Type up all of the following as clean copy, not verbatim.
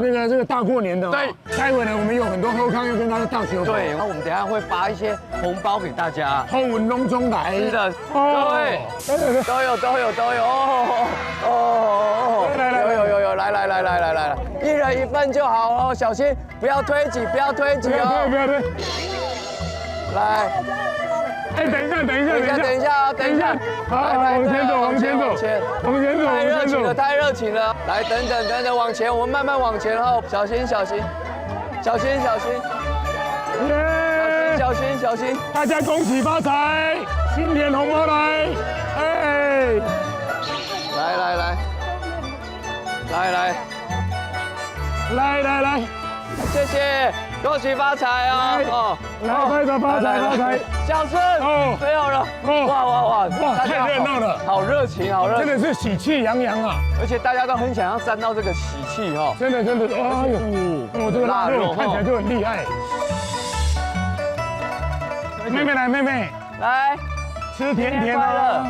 这个大过年的，对，待会呢我们有很多后康要跟大家大球，对，然后我们等一下会发一些红包给大家。后文隆中来，是的，对，都有哦，有，来，一人一份就好哦，小心不要推挤哦。不要推，来，哎，等一下，好，往前走，太热情了，来，等，往前，我们慢慢往前哦，小心，小心，大家恭喜发财，新年红包来，哎，来，谢谢，恭喜发财哦！来拍手发财，小声哦，没有了，哇，太热闹了，好热情，真的是喜气洋洋啊！而且大家都很想要沾到这个喜气哈，真的，哎呦，我这个腊肉看起来就很厉害。妹来，吃甜甜的。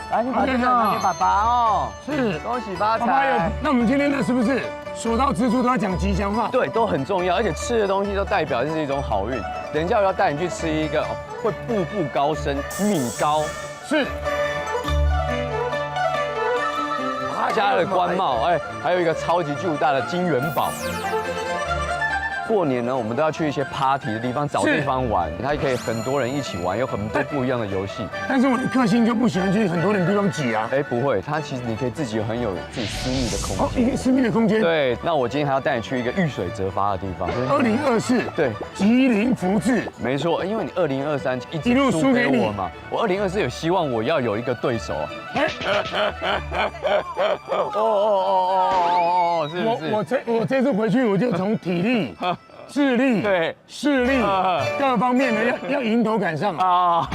来，你把这个拿给爸爸哦。是，恭喜发爸爸有财。那我们今天呢，是不是所到之处都要讲吉祥话？对，都很重要，而且吃的东西都代表是一种好运。等一下我要带你去吃一个会步步高升米糕，是。加了官帽，哎，还有一个超级巨大的金元宝。过年呢，我们都要去一些 party 的地方找地方玩，它可以很多人一起玩，有很多不一样的游戏。但是我的个性就不喜欢去很多人地方挤啊。哎，不会，它其实你可以自己很有自己私密的空间。一个私密的空间。对，那我今天还要带你去一个遇水则发的地方。2024，对，吉林福智。没错，因为你2023一路输给我嘛，我2024有希望我要有一个对手。是不是？我这次回去我就从体力、智力、对视力各方面的要迎头赶上啊！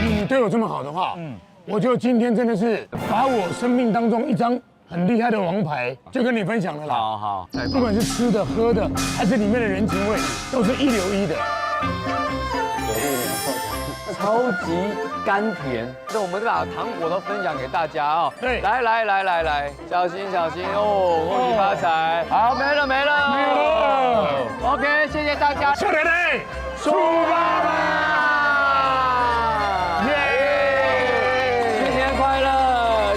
你对我这么好的话，我就今天真的是把我生命当中一张很厉害的王牌就跟你分享了啦。好，不管是吃的、喝的，还是里面的人情味，都是一流一的。超级甘甜，那我们把糖果都分享给大家哦。对，来，小心哦，恭喜发财。好，没了。OK， 谢谢大家。小奶奶，出发吧！耶！新年快乐，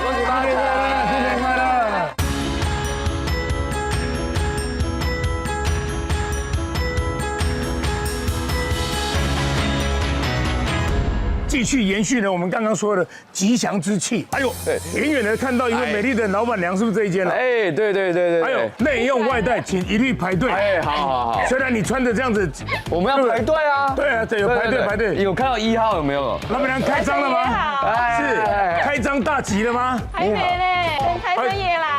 恭喜发财，新年快乐。继续延续呢，我们刚刚说的吉祥之气。哎呦，对，远远的看到一个美丽的老板娘，是不是这一间了？哎，对。还有内用外带，请一律排队。哎，好。虽然你穿着这样子，我们要排队啊。对啊，有排队。有看到1号有没有？老板娘开张了吗？是开张大吉了吗？还没嘞，财神爷来。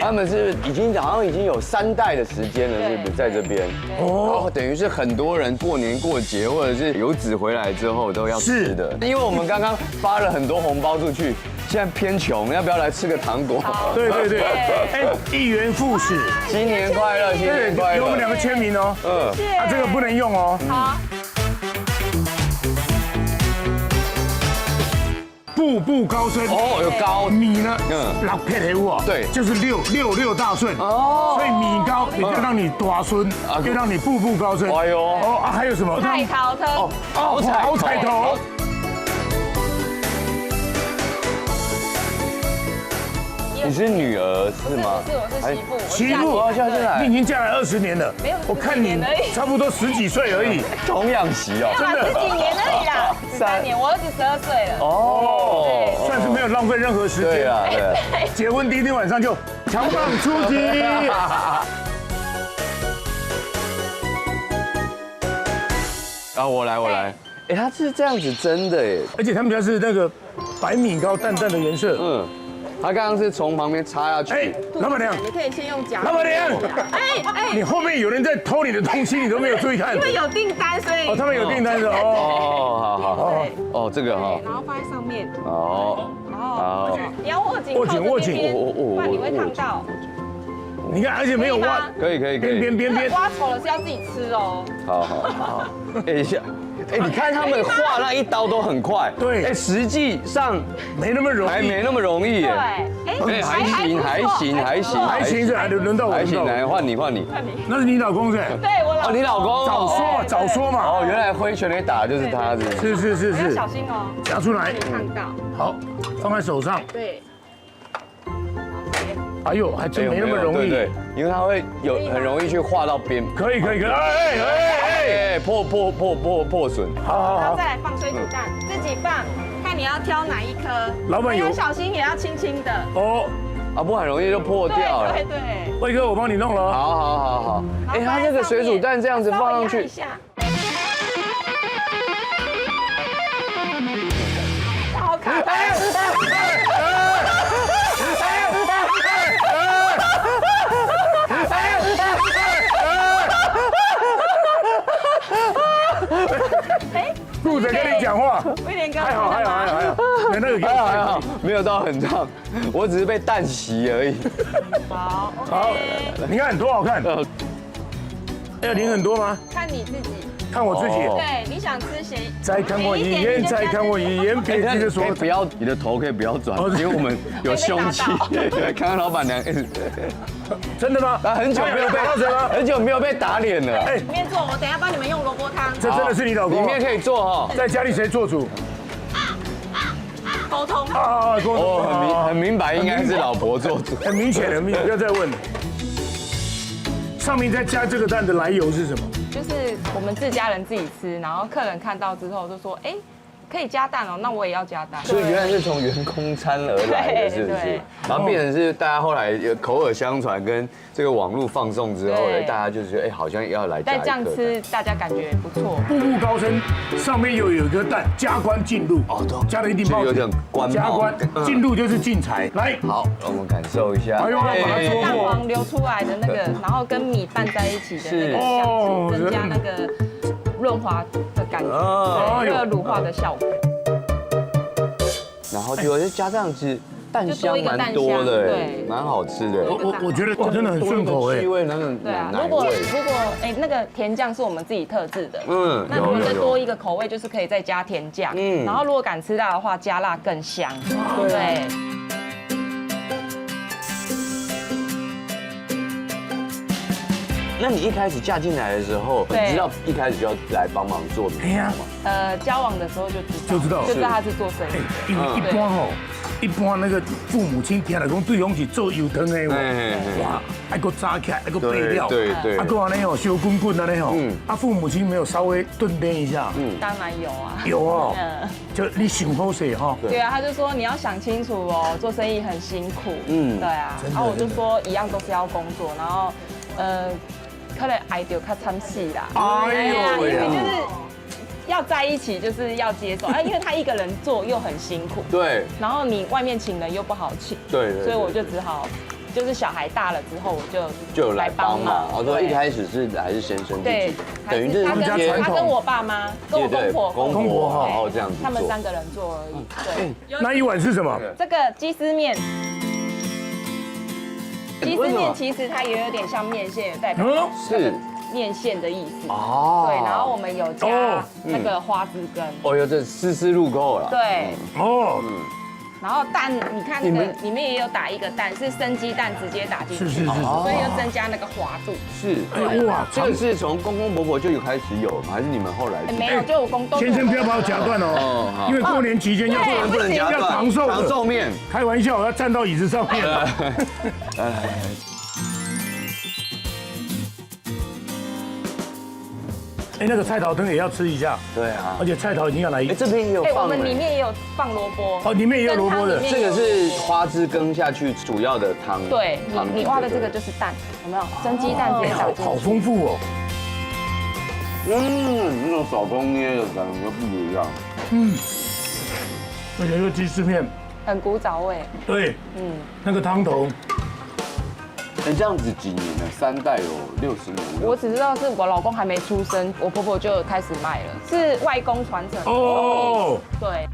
他们是好像已经有3代的时间了，是不是在这边？哦，等于是很多人过年过节或者是游子回来之后都要吃的。因为我们刚刚发了很多红包出去，现在偏穷，要不要来吃个糖果？对。哎，一元复始，新年快乐，新年快乐！有我们2个签名哦。这个不能用哦。好。步步高升哦，有高米呢，6撇黑五对，就是六大顺哦，所以米糕也就让你大顺，就让你步步高升。哎呦，还有什么？彩头汤好彩头。你是女儿是吗？是，我是媳妇。媳妇，嫁进来，你已经嫁来20年了。没有，我看你差不多10几岁而已。童养媳哦，真的10几年而已啦，13年，我儿子12岁了。哦，算是没有浪费任何时间。对啊。结婚第一天晚上就强棒出击。啊，我来。哎，它是这样子蒸的哎，而且他们家是那个白米糕，淡淡的颜色。他刚刚是从旁边插下去。哎，老板娘，你可以先用夹。老板娘，哎，你后面有人在偷你的东西，你都没有注意看。因为有订单，所以。他们有订单的哦。好。哦，这个哈。然后放在上面。好。你要握紧。握紧，不然你会烫到。你看，而且没有挖。可以。边。挖丑了是要自己吃哦。好。哎，哎，你看他们画那一刀都很快，对哎，实际上没那么容易，还没那么容易耶。对，哎，还行，是还轮到我，还行，来换你。那是你老公是？对我老哦，你老公早说嘛。哦，原来挥拳来打就是他，是。小心哦，夹出来，看到。好，放在手上。对。哎呦，还真没那么容易。对，因为它会很容易去画到边。可以，哎，破损。好。然后再来放水煮蛋，自己放，看你要挑哪一颗。老板有小心，也要轻轻的。哦。啊，不然很容易就破掉了。对。威哥，我帮你弄了。好。哎，它这个水煮蛋这样子放上去。好看。顾着跟你讲话，威廉哥，还好，没那个还好，没有到很烫，我只是被蛋洗而已。好，你看多好看。要淋很多吗？看你自己，看我自己。对，你想吃谁？再看我一眼，再看我一眼，别急着说。不要，你的头可以不要转，因为我们有凶器。对，看看老板娘。真的吗？很久没有被打脸了。里面做，我等一下帮你们用萝卜汤。这真的是你老公？里面可以做哈，在家里谁做主？沟通。沟通。哦，很明白，应该是老婆做主。很明显，不要再问了。上面再加这个蛋的来由是什么？就是我们自家人自己吃，然后客人看到之后就说，哎，可以加蛋哦，那我也要加蛋。所以原来是从员工餐而来的，是不是？然后变成是大家后来口耳相传，跟这个网络放送之后，大家就觉得好像要来加一颗蛋。但这样吃大家感觉不错。步步高升，上面又有一个蛋，加官进入，加了一定报有点官加官进入就是进财。来，好，让我们感受一下。哎呦，把它戳蛋破。黄流出来的那个，然后跟米拌在一起的那个香气，增加那个润滑的感觉，对，那个乳化的效果。然后结果就加这样子，蛋香蛮多的，对，蛮好吃的。我觉得真的很顺口哎。气味那个对啊，如果那个甜酱是我们自己特制的，那如果再多一个口味，就是可以再加甜酱，然后如果敢吃辣的话，加辣更香，对。那你一开始嫁进来的时候，你知道一开始就要来帮忙做米吗？交往的时候就知道他是做生意的。一般那个父母亲听来讲，对方是做油汤的哇，还个炸起来，还个备料，对，还个安尼哦，烧滚滚安尼哦，父母亲没有稍微顿点一下？当然有啊。有哦，就你想好势哈。对啊，他就说你要想清楚哦，做生意很辛苦。对啊。然后我就说一样都是要工作，然后可能爱到较惨死啦。哎呀，因为就是要在一起，就是要接受。因为他一个人做又很辛苦。对。然后你外面请人又不好请。对。所以我就只好，就是小孩大了之后，我就来帮忙。我说一开始是还是先生自己，对，等于是他跟我爸妈，跟我公婆，然后这样子，他们3个人做而已。对。那一碗是什么？这个鸡丝面。鸡丝面其实它也有点像面线，代表是面线的意思。哦。对，然后我们有加那个花枝根。哦哟，这丝入口了。对。哦。然后蛋，你看那个里面也有打一个蛋，是生鸡蛋直接打进去，是，所以又增加那个滑度。是。哇，这个是从公公婆婆就有开始有吗？还是你们后来？没有，就我公公。先生不要把我夹断哦，因为过年期间不能夹断，要长寿面。开玩笑，我要站到椅子上面。那个菜头汤也要吃一下。对啊，而且菜头已经要来。这边也有放。我们里面也有放萝卜。里面也有萝卜的。这个是花枝羹下去主要的汤。对，你挖的这个就是蛋，有没有？生鸡蛋直接打进去。好丰富哦。那种手工捏的感觉不一样。而且这个鸡丝面很古早味。对，那个汤头。这样子几年了？3代有60年了。我只知道是我老公还没出生，我婆婆就开始卖了，是外公传承。哦。对。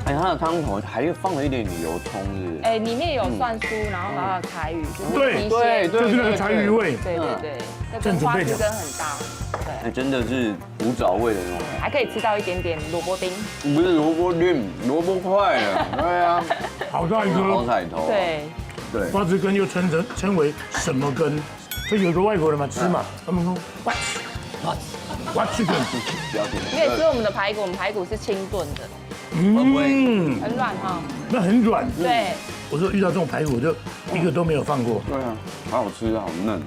哎，它的汤头还放了一点油葱，是不是？哎，里面有蒜酥，然后还有柴鱼，就是对提对鲜，就是那个柴鱼味。对对对，这跟花枝根很搭，哎，真的是古早味的那种，还可以吃到一点点萝卜丁。不是萝卜丁，萝卜块啊，对啊，好大一颗，好彩头，对，对，花枝根又称为什么根？就有个外国人嘛吃嘛，他们说 what chicken， 不要点，你可以吃我们的排骨，我们排骨是清炖的，嗯，很软哈。那很软。对，我说遇到这种排骨，我就一个都没有放过。对啊，好好吃，好嫩。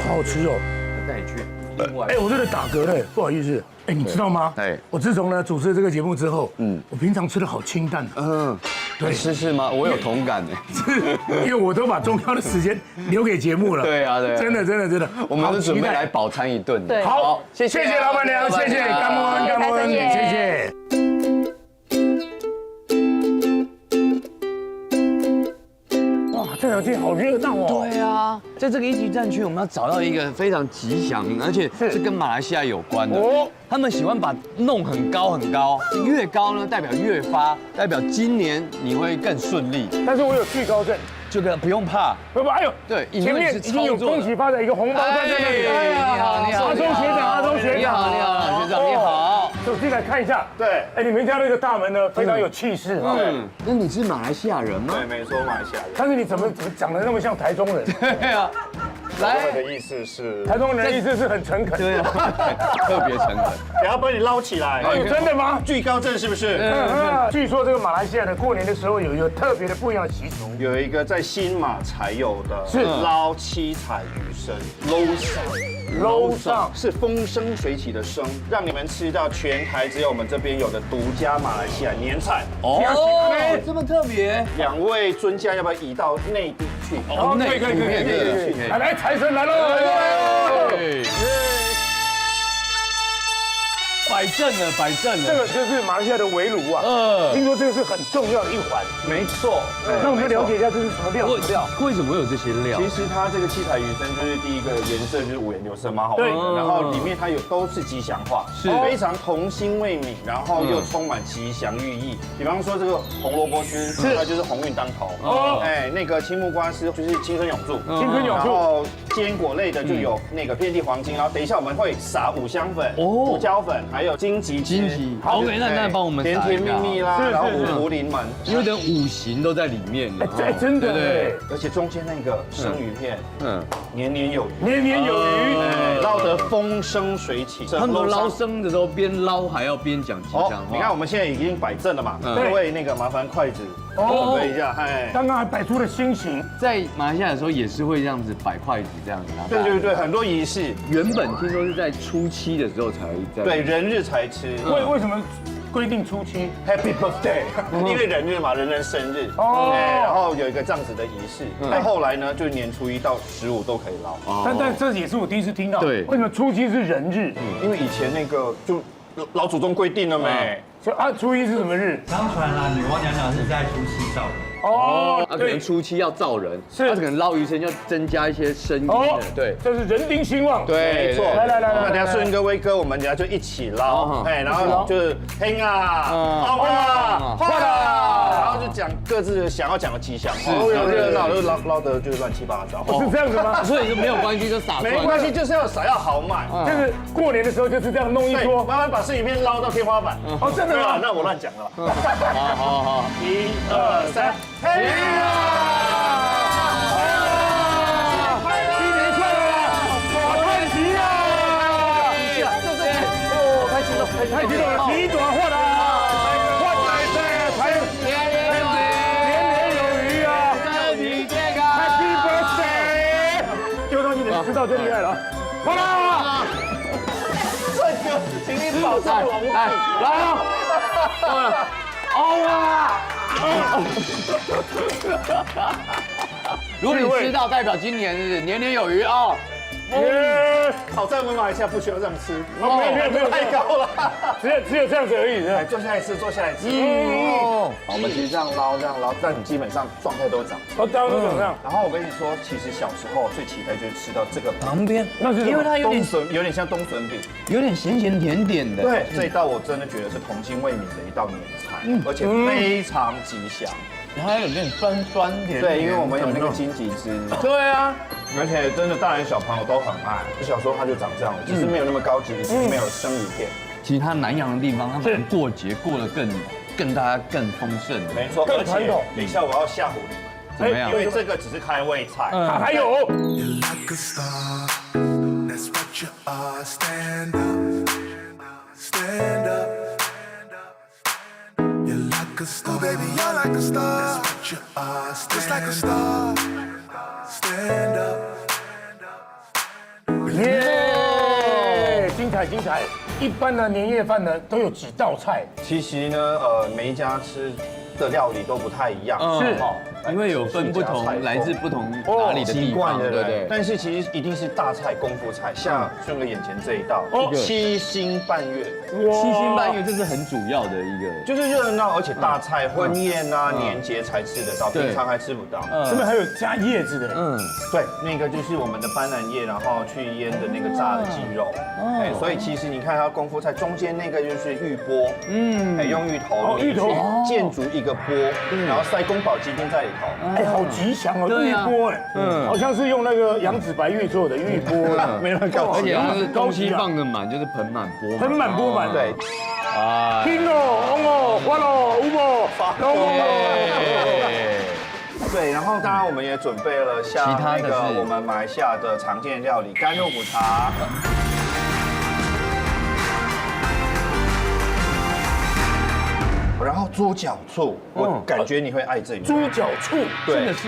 好好吃哦！带你去另外哎，我这个打嗝嘞，不好意思。哎，你知道吗？哎我自从呢主持了这个节目之后，我平常吃的好清淡啊。对，是吗？我有同感哎。是因为我都把重要的时间留给节目了。对啊，对，真的，我们是准备好期待来饱餐一顿的。对好，谢谢老板娘，谢谢，感恩，谢谢谢谢。哇，这条街好热闹哦。对啊，在这个一级战区，我们要找到一个非常吉祥，而且是跟马来西亚有关的。哦他们喜欢把弄很高很高，越高呢代表越发，代表今年你会更顺利。但是我有惧高症，这个不用怕，哎呦，对，前面已经有恭喜发财一个红包在这里。你好，你好，阿忠学长，阿忠学长，你好，你好，学长你好。走进来看一下。对，哎，你们家那个大门呢，非常有气势哈。那你是马来西亚人吗？对，没错，马来西亚人。但是你怎么长得那么像台中人？对啊，我来，的意思是，台中人的意思是很诚恳。对啊，特别诚恳。等下帮你捞起来。哎呦，真的吗？惧高症是不是？据说这个马来西亚的过年的时候有一个特别的不一样的习俗。有一个在新马才有的，是捞七彩鱼生，楼上是风生水起的生，让你们吃到全台只有我们这边有的独家马来西亚年菜。哦，这么特别。两位尊驾要不要移到内地去？哦，可以，来，财神来喽！摆正了，摆正了。这个就是马来西亚的围炉啊，听说这个是很重要的一环。没错。那我们了解一下这是什么料？为什么会有这些料？其实它这个七彩鱼生就是第一个颜色就是五颜六色，蛮好看的。然后里面它都是吉祥话，是非常童心未泯，然后又充满吉祥寓意。比方说这个红萝卜丝，它就是鸿运当头。哎，那个青木瓜丝就是青春永驻。然后坚果类的就有那个遍地黄金，然后等一下我们会撒五香粉、胡椒粉，还有荆棘汁。好，OK，那帮我们甜甜蜜蜜啦，然后五福临门，有点五行都在里面。哎，真的对，而且中间那个生鱼片，年年有余，年年有余，捞得风生水起。他们都捞生的时候边捞还要边讲吉祥话。你看我们现在已经摆正了嘛，各位那个麻烦筷子准备一下，哎，刚刚还摆出了心形。在马来西亚的时候也是会这样子摆筷子这样子。对，很多仪式。原本听说是在初七的时候才在。对，人日才吃。为什么规定初七 Happy Birthday？ 因为人日嘛，人生日。然后有一个这样子的仪式。那后来呢，就年初1到15都可以捞。但这也是我第一次听到。对，为什么初七是人日？因为以前那个就老祖宗规定了没。初一是什么日？相传啦，女娲娘娘是在初七造人。他可能初七要造人，是他可能捞鱼生要增加一些声音的，对，这是人丁兴旺。对，没错。来，那等下顺哥、威哥，我们等下就一起捞，哎，然后就是嘿啊，好啊，坏啦，然后就讲各自想要讲的吉祥话，热闹就捞的就是乱七八糟。是这样子吗？所以就没有关系，就撒出来。没关系，就是要撒要豪迈，就是过年的时候就是这样弄一对，桌。慢慢把生鱼片捞到天花板。哦，真的吗？那我乱讲了。好1、2、3，嘿啊！新年快乐啦！好太极啊！太激动了，提短换啦！换来财，年年有余啊！身体健康 Happy birthday！丢上去你知道最厉害了，换啦！帅哥，请你保证我们来啊！如果你吃到，代表今年是年年有余啊！耶，好在我们马来西亚不需要这样吃，没有太高了。只有这样子而已，是吧来，坐下来吃，坐下来吃。好，我们其实这样捞，但你基本上状态都长。我当然怎么样？然后我跟你说，其实小时候最期待就是吃到这个旁边，那是什么因为它有点像冬笋饼。有点咸咸甜甜的。对，这一道我真的觉得是童心未泯的一道年菜，而且非常吉祥。它有点酸酸甜。对，因为我们有那个荆棘汁。对啊，而且真的大人小朋友都很爱。小时候它就长这样，只是没有那么高级，只是没有生鱼片。其实它南洋的地方，他们过节过得更大家更丰盛的。没错，更传统。等一下我要吓唬你们，怎么样？因为这个只是开胃菜。还有。 You're like a star, that's what you are. Stand up, stand up. You're like a star, baby, you're like a star. That's what you are. Just like a star. Stand up. 耶，精彩精彩！一般的年夜饭呢都有几道菜，其实呢，每一家吃的料理都不太一样，是因为有分不同，来自不同哪里的习地方，惯的人，对不对？但是其实一定是大菜功夫菜，像顺哥眼前这一道七星半月，七星半月这是很主要的一个，就是热闹，而且大菜婚宴啊、年节才吃得到，平常还吃不到。上面还有加叶子的，对，那个就是我们的斑斓叶，然后去腌的那个炸的鸡肉，哎，所以其实你看它功夫菜中间那个就是玉钵，哎，用芋头芋头建筑一个钵，然后塞宫保鸡丁在里头，哎，好吉祥哦，玉钵哎，好像是用那个洋紫白玉做的玉钵，没人搞，而且它是东西放得满，就是盆满钵满，盆满钵满，对，啊，听哦，红哦，花喽，五宝，对，然后当然我们也准备了像那个我们马来西亚的常见料理干肉骨茶。然后猪脚醋，我感觉你会爱这一道。猪脚醋，这个是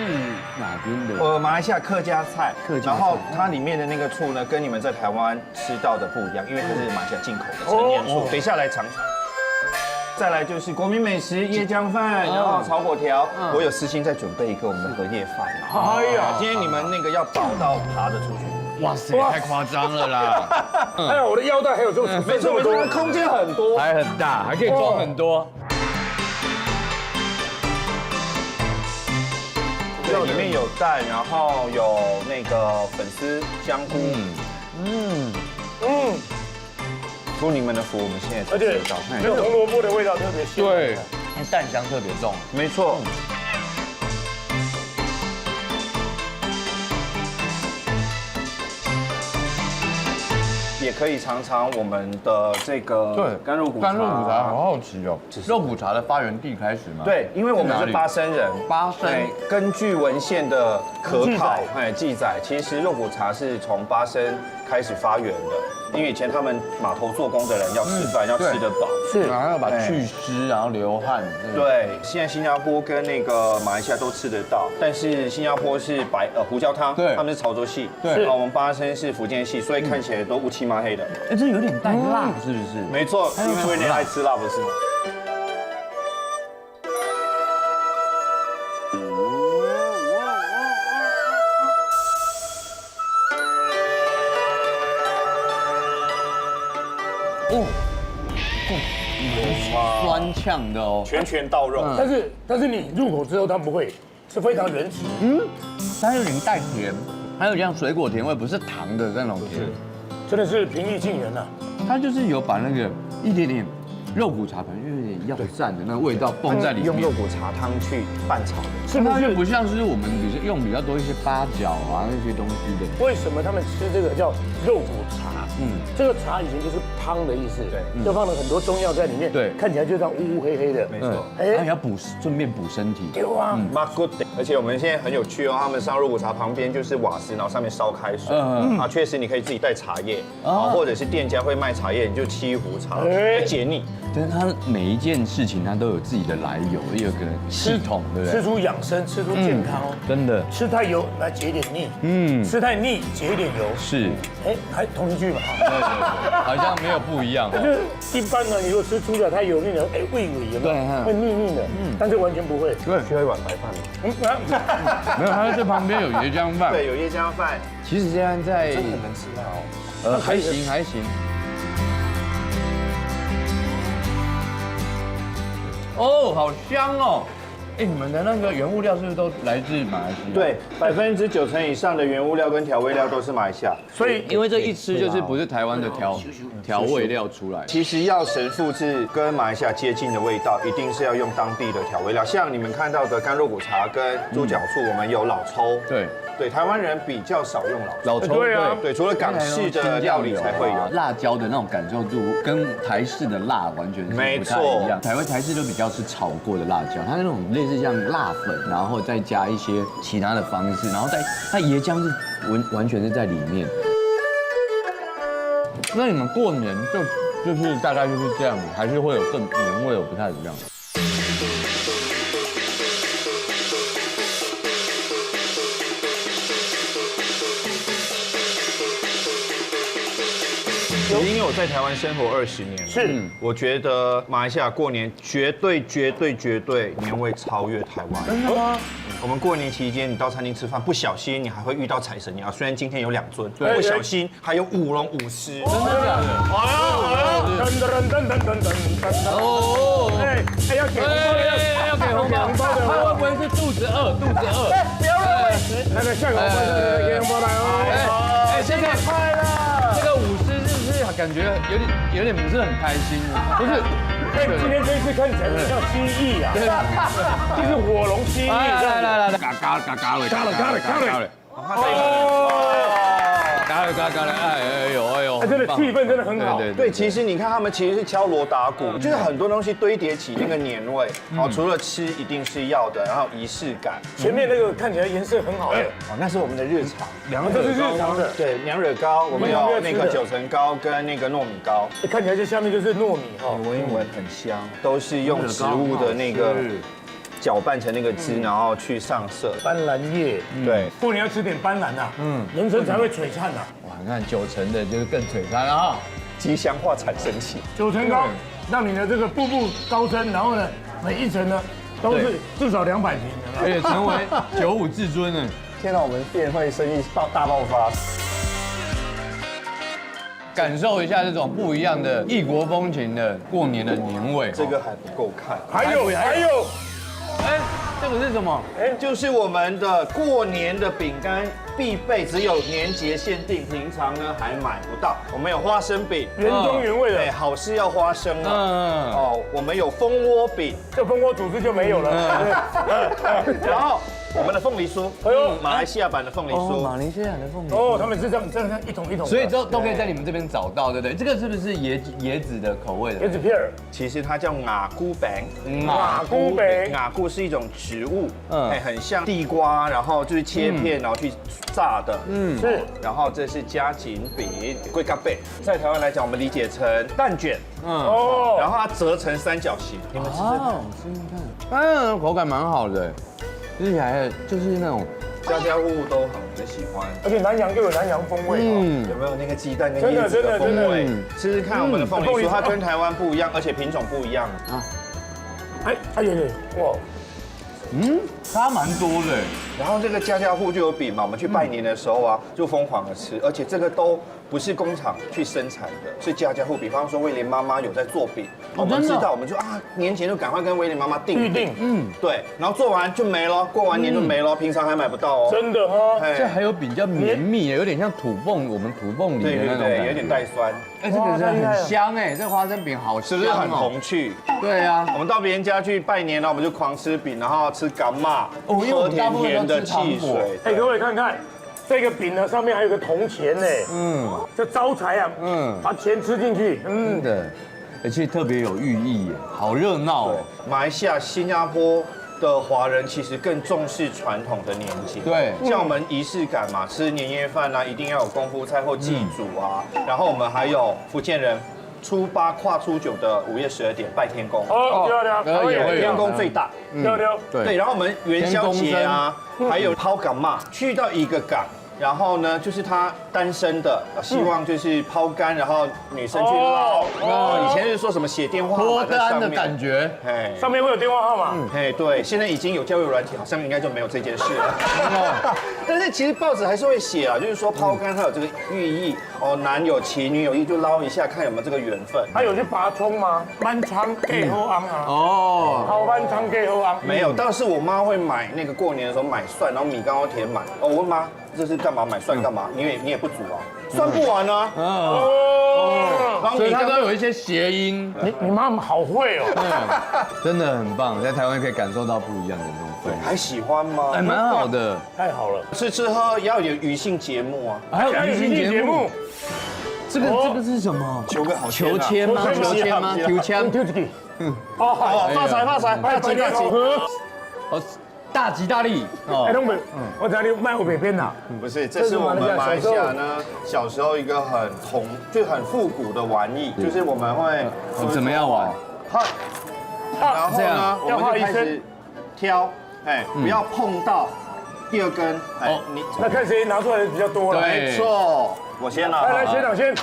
哪边的？马来西亚客家菜，然后它里面的那个醋呢，跟你们在台湾吃到的不一样，因为它是马来西亚进口的陈年醋。等一下来尝尝。再来就是国民美食椰浆饭，然后炒粿条。我有私心再准备一个我们的荷叶饭。哎呀，今天你们那个要饱到爬得出去。哇塞，太夸张了啦！哎呀，我的腰带还有这种尺寸这么多，空间很多，还很大，还可以装很多。对，里面有蛋，然后有那个粉丝、香菇。托你们的福，我们现在而且那个红萝卜的味道特别鲜。对，蛋香特别重。没错。也可以尝尝我们的这个干肉骨茶。干肉骨茶好好吃哦。肉骨茶的发源地开始吗？对，因为我们是巴生人。巴生。根据文献的可考记载，其实肉骨茶是从巴生开始发源的。因为以前他们码头做工的人要吃饭，要吃得饱，是，然后要把去湿，然后流汗。对，现在新加坡跟那个马来西亚都吃得到，但是新加坡是胡椒汤，对，他们是潮州系，对，我们巴生是福建系，所以看起来都乌漆嘛黑的。哎，这有点带辣，是不是？没错，因为威廉爱吃辣，不是吗？酸呛的哦，拳到肉。但是你入口之后，它不会，是非常仁慈。它有点带甜，还有像水果甜味，不是糖的那种甜，真的是平易近人呐。它就是有把那个一点点肉骨茶，反正有点药膳的那个味道放在里面，用肉骨茶汤去拌炒的，是不是不像是我们用比较多一些八角啊那些东西的？为什么他们吃这个叫肉骨茶？这个茶以前就是汤的意思，对，就放了很多中药在里面，对，看起来就这样乌乌黑黑的，没错。哎，要顺便补身体。对啊而且我们现在很有趣哦，他们上肉骨茶旁边就是瓦斯，然后上面烧开水，啊，确实你可以自己带茶叶，啊，或者是店家会卖茶叶，你就沏一壶茶，解腻。但是它每一件事情它都有自己的来由，有个系统，对不对？吃出养生，吃出健康，真的。吃太油来解一点腻，吃太腻解一点油，是。哎，还同一句嘛。好像没有不一样。就是一般呢，你如果吃猪脚太油腻了，胃尾有没有？对会腻腻的。但是完全不会。对，需要一碗白饭吗？没有，它这旁边有椰浆饭。对，有椰浆饭。其实现在在真的很能吃辣哦。还行还行。哦，好香哦！哎，你们的那个原物料是不是都来自马来西亚？对，90%以上的原物料跟调味料都是马来西亚。所以因为这一吃就是不是台湾的调味料出来。其实要神复制跟马来西亚接近的味道，一定是要用当地的调味料。像你们看到的干肉骨茶跟猪脚醋，我们有老抽。对。对，台湾人比较少用老抽，对啊，对，除了港式的料理才会有辣椒的那种感受度，跟台式的辣完全是不太一样。台式都比较是炒过的辣椒，它那种类似像辣粉，然后再加一些其他的方式，然后它椰浆是完全是在里面。那你们过年就是大概就是这样子，还是会有更年味有不太一样？因为我在台湾生活20年，是，我觉得马来西亚过年绝对年味超越台湾。真的吗？我们过年期间，你到餐厅吃饭，不小心你还会遇到财神爷。虽然今天有2尊，不小心还有舞龙舞狮。真的假的？哦，哎，要给红包的，要给红包的，他会不会是肚子饿？不要乱喂食。来，下个红包给红包来哦。哎，现在快了，这个舞狮是不是感觉有点不是很开心？不是，今天这一次看起来像蜥蜴啊，就是火龙蜥蜴。来，嘎嘎了，嘎了。嘎了，哎呦，真的气氛真的很好。对，其实你看他们其实是敲锣打鼓，就是很多东西堆叠起那个年味。哦，除了吃一定是要的，然后仪式感。前面那个看起来颜色很好哎，哦，那是我们的日常，这是日常的。对，娘惹糕，我们有那个9层糕跟那个糯米糕，看起来这下面就是糯米哈，闻一闻很香，都是用植物的那个搅拌成那个汁，然后去上色。斑斓叶，对，过年要吃点斑斓呐，人生才会璀璨呐。哇，你看9层的就是更璀璨了哈，吉祥话产生器。9层糕，让你的这个步步高升，然后呢，每一层呢都是至少200平的，而且成为95至尊呢。天哪，我们店会生意大爆发。感受一下这种不一样的异国风情的过年的年味。这个还不够看，还有，哎，这个是什么？就是我们的过年的饼干必备，只有年节限定，平常呢还买不到。我们有花生饼，原汁原味的，对，好事要花生了。哦，我们有蜂窝饼，这蜂窝组织就没有了。然后我们的凤梨酥，马来西亚版的凤梨酥，马来西亚的凤梨酥。哦，他们是这样一桶一桶，所以都可以在你们这边找到，对不对？这个是不是椰子的口味的？椰子片儿，其实它叫雅菇饼。雅菇饼，雅菇是一种植物，很像地瓜，然后就是切片，然后去炸的，是。然后这是夹紧饼，龟咖贝，在台湾来讲，我们理解成蛋卷，哦，然后它折成三角形，你们吃吃看，口感蛮好的，吃起来就是那种家家户户都很喜欢，而且南洋又有南洋风味，有没有那个鸡蛋跟椰子的风味？吃吃看我们的凤梨酥，它跟台湾不一样，而且品种不一样啊。哎有哇，差蛮多的。然后这个家家户就有饼嘛，我们去拜年的时候啊，就疯狂的吃，而且这个都不是工厂去生产的，是家家户。比方说威廉妈妈有在做饼，我们知道，我们就年前就赶快跟威廉妈妈预定，对，然后做完就没了，过完年就没了，平常还买不到哦。真的哈，这还有饼叫绵密，有点像土凤，我们土凤梨的那种，对，有点带酸。哎，这个是很香哎，这花生饼好香，是不是很童趣？对啊，我们到别人家去拜年了，我们就狂吃饼，然后吃干妈，喝甜甜的汽水。哎，各位看看。这个饼呢，上面还有个铜钱呢，这招财啊，把钱吃进去，真的，而且特别有寓意耶，好热闹哦。马来西亚、新加坡的华人其实更重视传统的年节，对，像我们仪式感嘛，吃年夜饭啊，一定要有功夫菜或祭祖啊，然后我们还有福建人。初8跨初9的午夜12点拜天公，漂亮，天公最大，漂亮，对，然后我们元宵节啊，还有抛港嘛，去到一个港，然后呢，就是他单身的，希望就是抛竿，然后女生去捞。以前是说什么写电话脱号码在上单的面，感觉。哎，上面会有电话号码。哎，对，现在已经有交友软体，好像应该就没有这件事了。但是其实报纸还是会写啊，就是说抛竿它有这个寓意哦，男有情，女有意，就捞一下看有没有这个缘分。还有去拔葱吗？满仓给后昂啊。哦，好满仓给后昂。没有，但是我妈会买那个过年的时候买蒜，然后米缸要填满。哦，我问妈这是干嘛买蒜干嘛？你也不煮啊，算不完啊。哦。然后所以它米缸都有一些谐音，你妈好会哦。真的很棒，在台湾可以感受到不一样的那种氛围，还喜欢吗？还蛮好的。太好了。吃吃喝也要有娱性节目啊，还有娱乐节目，这个是什么？求个好求签吗？求签吗？求签。丢几个？哦，好，发财发财，大吉大吉。哦，大吉大利。哎，哦，东北，我知道你卖我北边呐。不是，这是我们马来西亚呢小时候一个就很复古的玩意，就是我们会怎么样玩？好，然后呢，我们就开始挑，哎，不要碰到第二根，哎，你那看谁拿出来的比较多了。对没错，我先拿，来，学长先。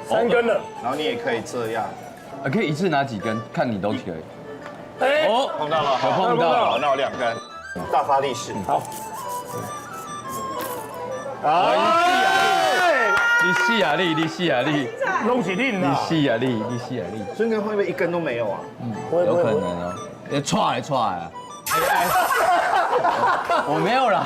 3根了。然后你也可以这样，可以一次拿几根，看你都可以。哎，哦，碰到了，有碰到好，那我2根，大发利市，好。你细啊力，你细啊力，弄起令你了。细啊力，你细啊力，孙哥会不会1根都没有啊？有可能哦。你踹来踹啊！我没有啦，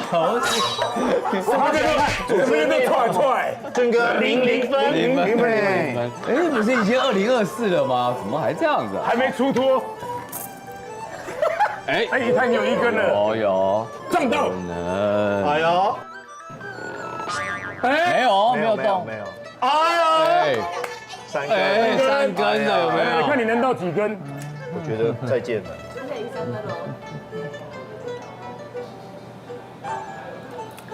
这边都踹。孙哥0分0分。哎，不是已经2024了吗？怎么还这样子啊？还没出脱。哎，哎，他有1根了。哦有，撞到。哎呦，没有没有动，没有，哎3哎根， 3根的有没有？看你能到几根？我觉得再见了。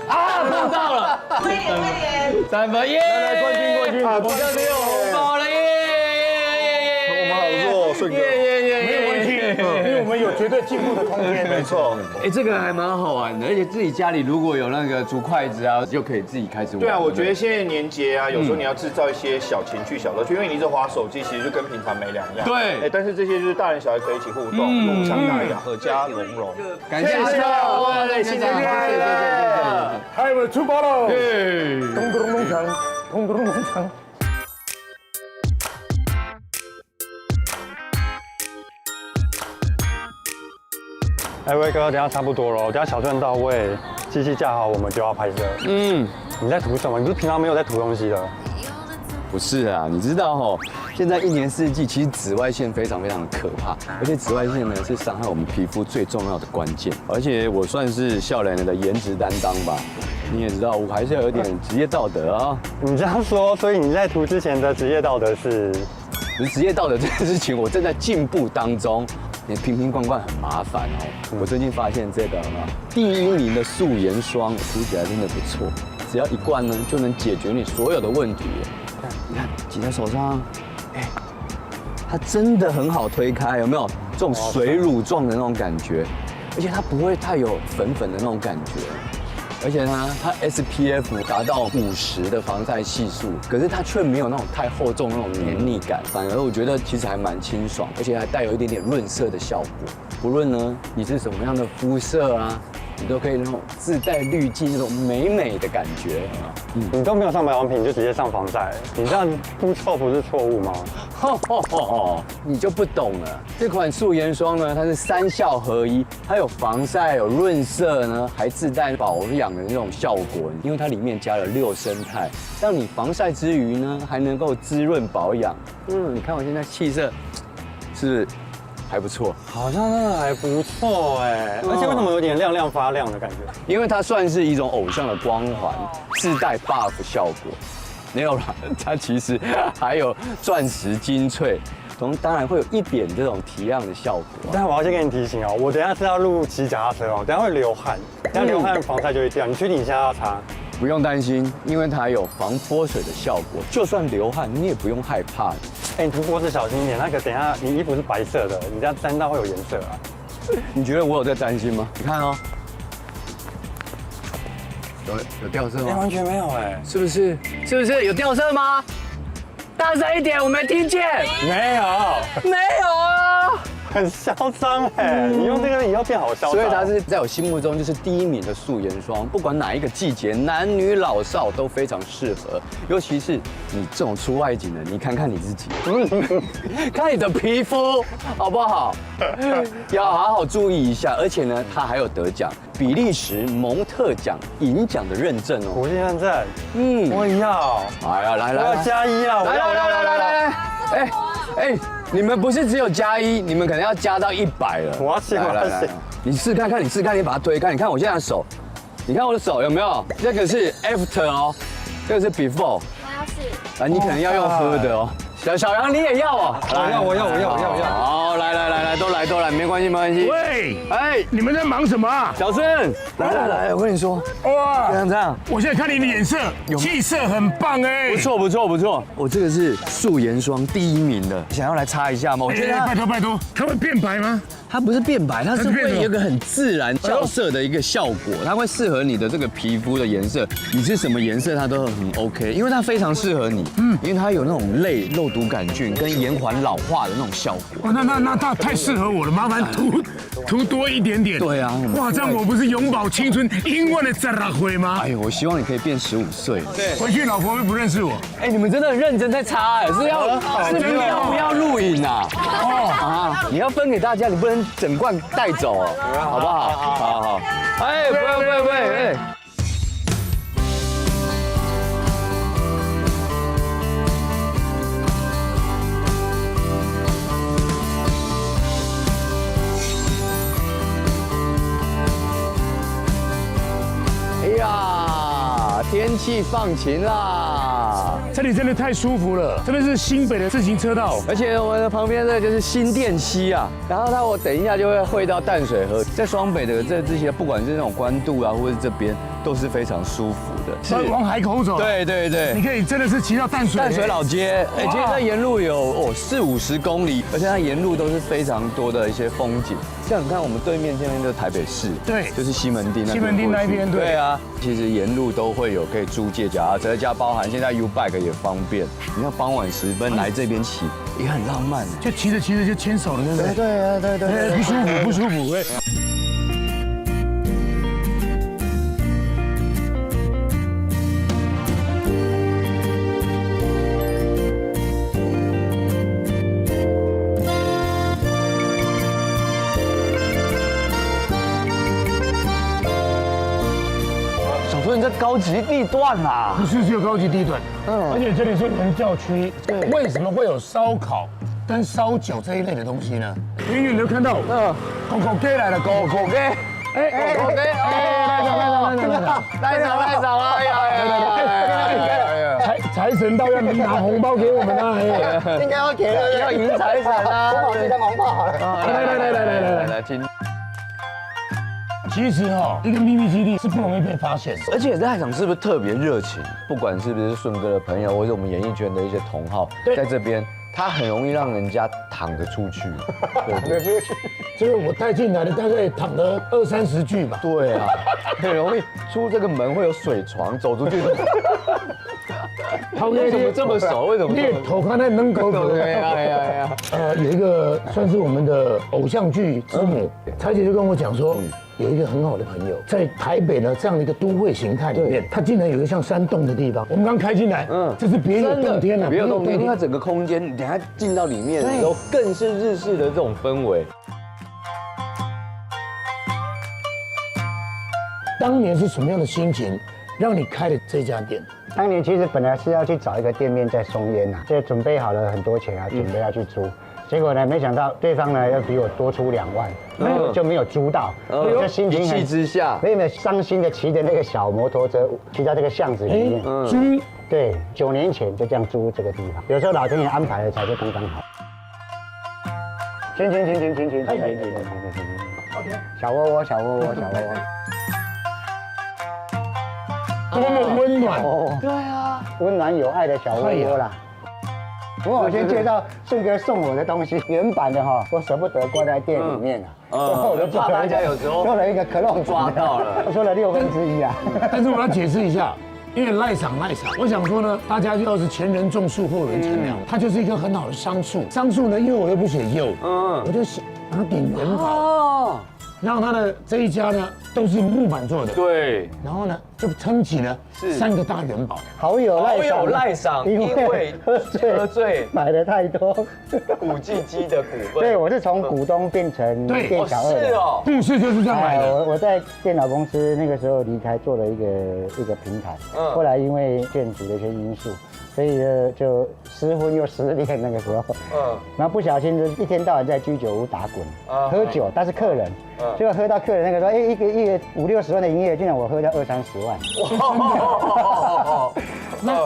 啊，碰到了，3分耶！来，冠军，我们这边有红包了耶！我们好弱，顺哥。没有关系，因为我们有绝对进步的空间。没错，哎，这个还蛮好玩的，而且自己家里如果有那个竹筷子啊，就可以自己开始玩。对啊，我觉得现在年节啊，有时候你要制造一些小情趣、小乐趣，因为你一直滑手机，其实就跟平常没两样。对哎，但是这些就是大人小孩可以一起互动，共享大雅，阖家融融。感谢哇，谢谢，还有出包了。谢。咚咚咚锵，咚咚咚锵。哎，威哥，等下差不多了，等下小船到位，机器架好，我们就要拍摄。你在涂什么？你不是平常没有在涂东西的？不是啊，你知道哦，现在1年4季其实紫外线非常非常的可怕，而且紫外线呢是伤害我们皮肤最重要的关键。而且我算是笑脸的颜值担当吧，你也知道，我还是要有点职业道德啊。你这样说，所以你在涂之前的职业道德是？职业道德这件事情，我正在进步当中。你瓶瓶罐罐很麻烦哦。我最近发现这个第1名的素颜霜涂起来真的不错，只要1罐呢就能解决你所有的问题。你看挤在手上，哎，它真的很好推开，有没有这种水乳状的那种感觉？而且它不会太有粉粉的那种感觉。而且呢，它 SPF 达到50的防晒系数，可是它却没有那种太厚重那种黏腻感，反而我觉得其实还蛮清爽，而且还带有一点点润色的效果。不论呢你是什么样的肤色啊，你都可以那种自带滤镜那种美美的感觉。你都没有上保养品，你就直接上防晒，你这样肤臭不是错误吗？你就不懂了。这款素颜霜呢，它是3效合一，它有防晒、有润色呢，还自带保养的那种效果。因为它里面加了6生态，让你防晒之余呢，还能够滋润保养。你看我现在气色是不是还不错？好像真的还不错哎，而且为什么有点亮亮发亮的感觉？因为它算是一种偶像的光环，自带 buff 效果。没有啦，它其实还有钻石精粹，当然会有一点这种提亮的效果。但我要先给你提醒哦，我等下是要录骑脚踏车哦，等下会流汗，等下流汗防晒就会掉，你确定你现在要擦？不用担心，因为它有防泼水的效果，就算流汗你也不用害怕。哎，你涂脖子小心一点，那个等下你衣服是白色的，你这样沾到会有颜色啊。你觉得我有在担心吗？你看哦，有掉色吗？完全没有哎，是不是？是不是有掉色吗？大声一点，我没听见。没有，没有啊。很嚣张哎，你用这个以后变好嚣张。所以它是在我心目中就是第1名的素颜霜，不管哪一个季节，男女老少都非常适合。尤其是你这种出外景的，你看看你自己，看你的皮肤好不好？要好好注意一下。而且呢，它还有得奖比利时蒙特奖银奖的认证哦。国际认证，我要。哎呀，来我要加1啊！哎，你们不是只有加1，你们可能要加到100了。我要写，你试看看，你把它推开，你看我现在的手，你看我的手有没有？这个是 after 哦，这个是 before。我要试。啊，你可能要用喝的哦。小杨你也要哦？我要。好，来，都来，没关系。喂，哎，你们在忙什么啊？小孙，来，我跟你说，哇，这样，我现在看你的眼色，气色很棒哎，不错。我这个是素颜霜第1名的，想要来擦一下吗？我觉得拜托，它会变白吗？它不是变白，它是会有一个很自然校色的一个效果，它会适合你的这个皮肤的颜色，你是什么颜色它都很 OK， 因为它非常适合你，因为它有那种类肉毒杆菌跟延缓老化的那种效果。那太适合我了，麻烦涂多一点点。对啊，哇，这样我不是永葆青春，英文的再拉回吗？哎呦，我希望你可以变15岁。对，回去老婆会不认识我。哎，你们真的很认真在擦，是不要录影啊？你要分给大家，你不能整罐带走，好不好？好。哎，不会。哎呀，天气放晴啦！这里真的太舒服了，这边是新北的自行车道，而且我们的旁边这就是新店溪啊，然后我等一下就会汇到淡水河，在双北的这些不管是那种关渡啊，或者是这边都是非常舒服的。是往海口走。对，你可以真的是骑到淡水老街，其实它沿路有40-50公里，而且它沿路都是非常多的一些风景。像你看我们对面这边就是台北市，对，就是西门町那边，对啊，其实沿路都会有可以租借脚踏车，加包含现在 U-Bike 也方便。你看傍晚时分来这边骑也很浪漫，就骑着就牵手了，对不对？对，不舒服哎。所以你这高级地段啦，不是只有高级地段，而且这里是文教区，为什么会有烧烤跟烧酒这一类的东西呢？远远都看到，狗狗给来了，狗给，来找啊！财神到要拿红包给我们啊！应该要给的，要迎财神啊！我跑去当红包好了。来听。其实一个秘密基地是不容易被发现的，而且在场是不是特别热情？不管是不是顺哥的朋友，或者我们演艺圈的一些同好，在这边，他很容易让人家躺着出去。躺着出去，这个我带进来的大概躺了20-30句吧。对啊，很容易出这个门会有水床，走出去。为什么这么熟？为什么？你头看那能狗狗。有一个算是我们的偶像剧之母，彩姐就跟我讲说，有一个很好的朋友，在台北呢这样的一个都会形态里面，它竟然有一个像山洞的地方。我们刚开进来，这是别有洞天啊，别有洞天，因为它整个空间，你等下进到里面的时候，更是日式的这种氛围。当年是什么样的心情，让你开了这家店？当年其实本来是要去找一个店面在松烟呐，就准备好了很多钱啊，准备要去租。结果呢，没想到对方呢要比我多出2万，就没有租到。这心情一气之下，没有伤心的骑着那个小摩托车骑到这个巷子里面。租对，9年前就这样租这个地方。有时候老天爷安排的才就刚刚好。行，小窝窝。多么温暖对啊，温暖有爱的小窝窝啦。不过我先介绍顺哥送我的东西，原版的哈，我舍不得挂在店里面啊。我就怕大家有时候做了一个可乐抓到了，我说了1/6啊。但是我要解释一下。因为赖赏，我想说呢，大家要是前人种树，后人乘凉，它就是一棵很好的桑树。桑树呢，因为我又不写釉，我就写把它点圆好，让它的这一家呢都是木板做的，对，然后呢就撑起了3个大元宝。好友赖赏，因为喝醉买的太多，古巨基的股份。对，我是从股东变成店小二的。是哦，故事就是这样来的。我在电脑公司那个时候离开，做了一个平台，后来因为建筑的一些因素。所以就失婚又失恋那个时候，然后不小心就一天到晚在居酒屋打滚，喝酒，但是客人，结果喝到客人那个时候，一个月50-60万的营业额，竟然我喝掉20-30万。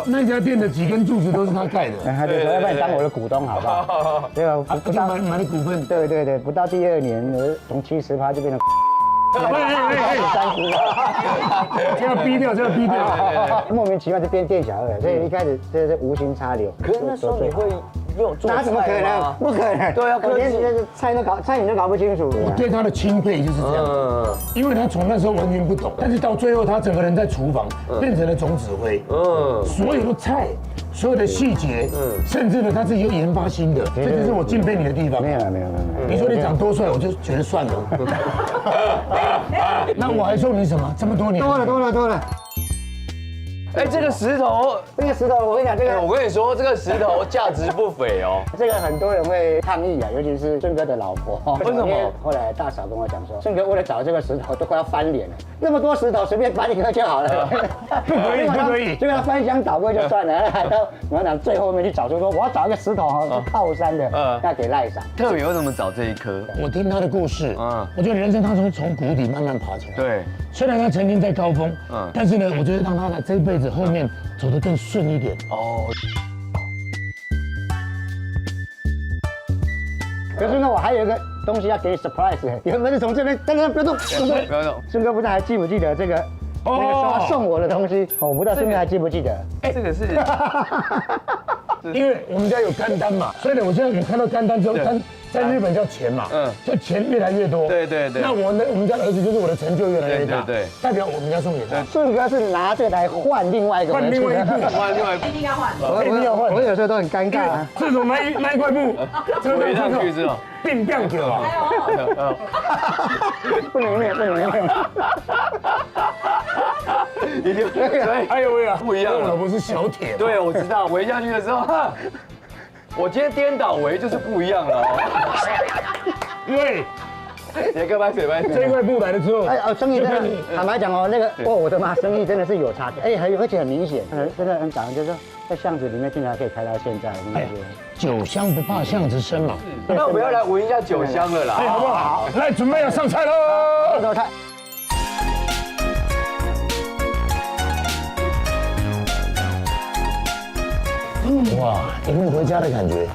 那家店的几根柱子都是他盖的，他就说要不然你当我的股东好不好？对吧？不到买了股份，对，不到第2年，从70%就变成。30%，这要逼掉，莫名其妙就变店小二，所以一开始这是无心插柳。可是那时候你会用做菜吗？哪怎么可能？不可能。对啊，我连菜你都搞不清楚。我对他的钦佩就是这样，因为他从那时候完全不懂，但是到最后他整个人在厨房变成了总指挥，所有的菜。所有的细节，甚至呢，他自己又研发新的，这就是我敬佩你的地方。没有。你说你长多帅，我就觉得算了。那我还送你什么？这么多年，多了。哎，这个石头，我跟你讲，我跟你说，这个石头价值不菲哦。这个很多人会抗议啊，尤其是顺哥的老婆。为什么？后来大嫂跟我讲说，顺哥为了找这个石头都快要翻脸了，那么多石头随便翻一个就好了。不可以。就给他翻箱倒柜就算了，还到我要讲最后面去找，就说我要找一个石头哈，是靠山的，要给赖赏。特别为什么找这一颗？我听他的故事，我觉得人生他从谷底慢慢爬起来。对。虽然他曾经在高峰，但是呢，我觉得让他的这一辈子后面走得更顺一点。哦。可是呢，我还有一个东西要给你 surprise， 原本是从这边，不要动，不要动。顺哥不知道还记不记得这个？那个说他送我的东西，我不知道顺哥还记不记得？这个是，因为我们家有干单嘛，所以呢，我现在有看到干单之后，在日本叫钱嘛，就钱越来越多。对。那我们家儿子就是我的成就越来越大，对，代表我们家送给他。顺哥是拿这个来换另外一个，换另外一部，一定要换。我有时候都很尴尬啊。这种那一块布，围上去是吧？变掉掉啊！不能用。哎呦喂啊，不一样了，我老婆是小铁。对，我知道，围下去的时候，我今天颠倒围就是不一样了哦。对，杰哥拍水，这块布来了之后，生意真的，坦白讲哦，那个我的妈，生意真的是有差别，而且很明显，真的很感恩，就是说在巷子里面竟然可以开到现在，酒香不怕巷子深嘛。那我们要来闻一下酒香了啦，好不好？来，准备要上菜喽！哇，有没有回家的感觉？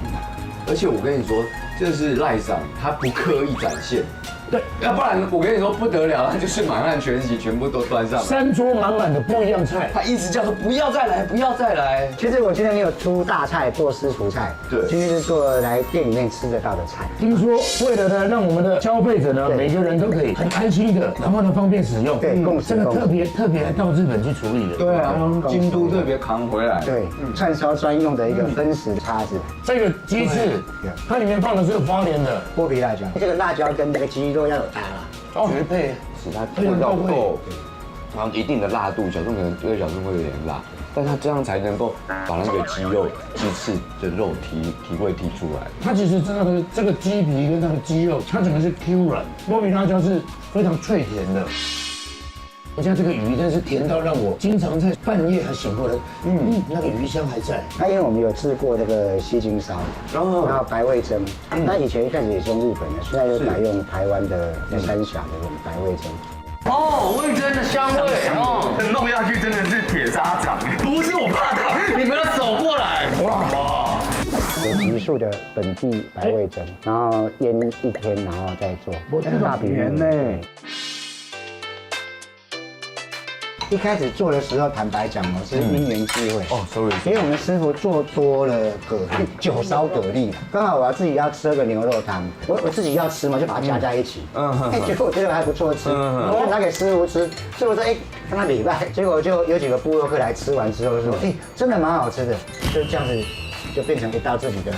而且我跟你说，这是赖赏，他不刻意展现。对，要不然我跟你说不得了，他就是满汉全席全部都端上来，3桌满满的不一样菜，他一直叫说不要再来，不要再来。其实我今天没有出大菜做私厨菜，对，今天是做来店里面吃得到的菜。听说为了呢让我们的消费者呢每个人都可以很安心的，然后呢方便使用，对，这个特别到日本去处理的，对啊，京都特别扛回来，对，串烧专用的一个分食叉子。这个鸡翅，它里面放的是花莲的剥皮辣椒，这个辣椒跟那个鸡肉要有搭啦。绝配，使它味道够，然后一定的辣度，小众可能对小众会有点辣，但它这样才能够把那个鸡肉、鸡翅的肉提味提出来。它其实它的这个鸡皮跟它的鸡肉，它整个是 Q 软，剥皮辣椒是非常脆甜的。我家这个鱼真是甜到让我经常在半夜还醒过来，那个鱼香还在。那因为我们有吃过那个西京烧，然后白味噌，那以前一开始也是用日本的，现在又改用台湾的三峡的这种白味噌。哦，味噌的香味哦，弄下去真的是铁砂掌，不是我怕烫，你们要走过来。哇！有级数的本地白味噌，然后腌1天，然后再做。大饼圆呢？一开始做的时候，坦白讲哦，是因缘际会。哦，sorry，因为我们师傅做多了蛤蜊，9烧蛤蜊，刚好我要自己要吃个牛肉汤，我自己要吃嘛，就把它加在一起。结果我觉得还不错吃，我就拿给师傅吃，师傅说跟他礼拜，结果就有几个部落客来吃完之后说，真的蛮好吃的，就这样子就变成一道自己的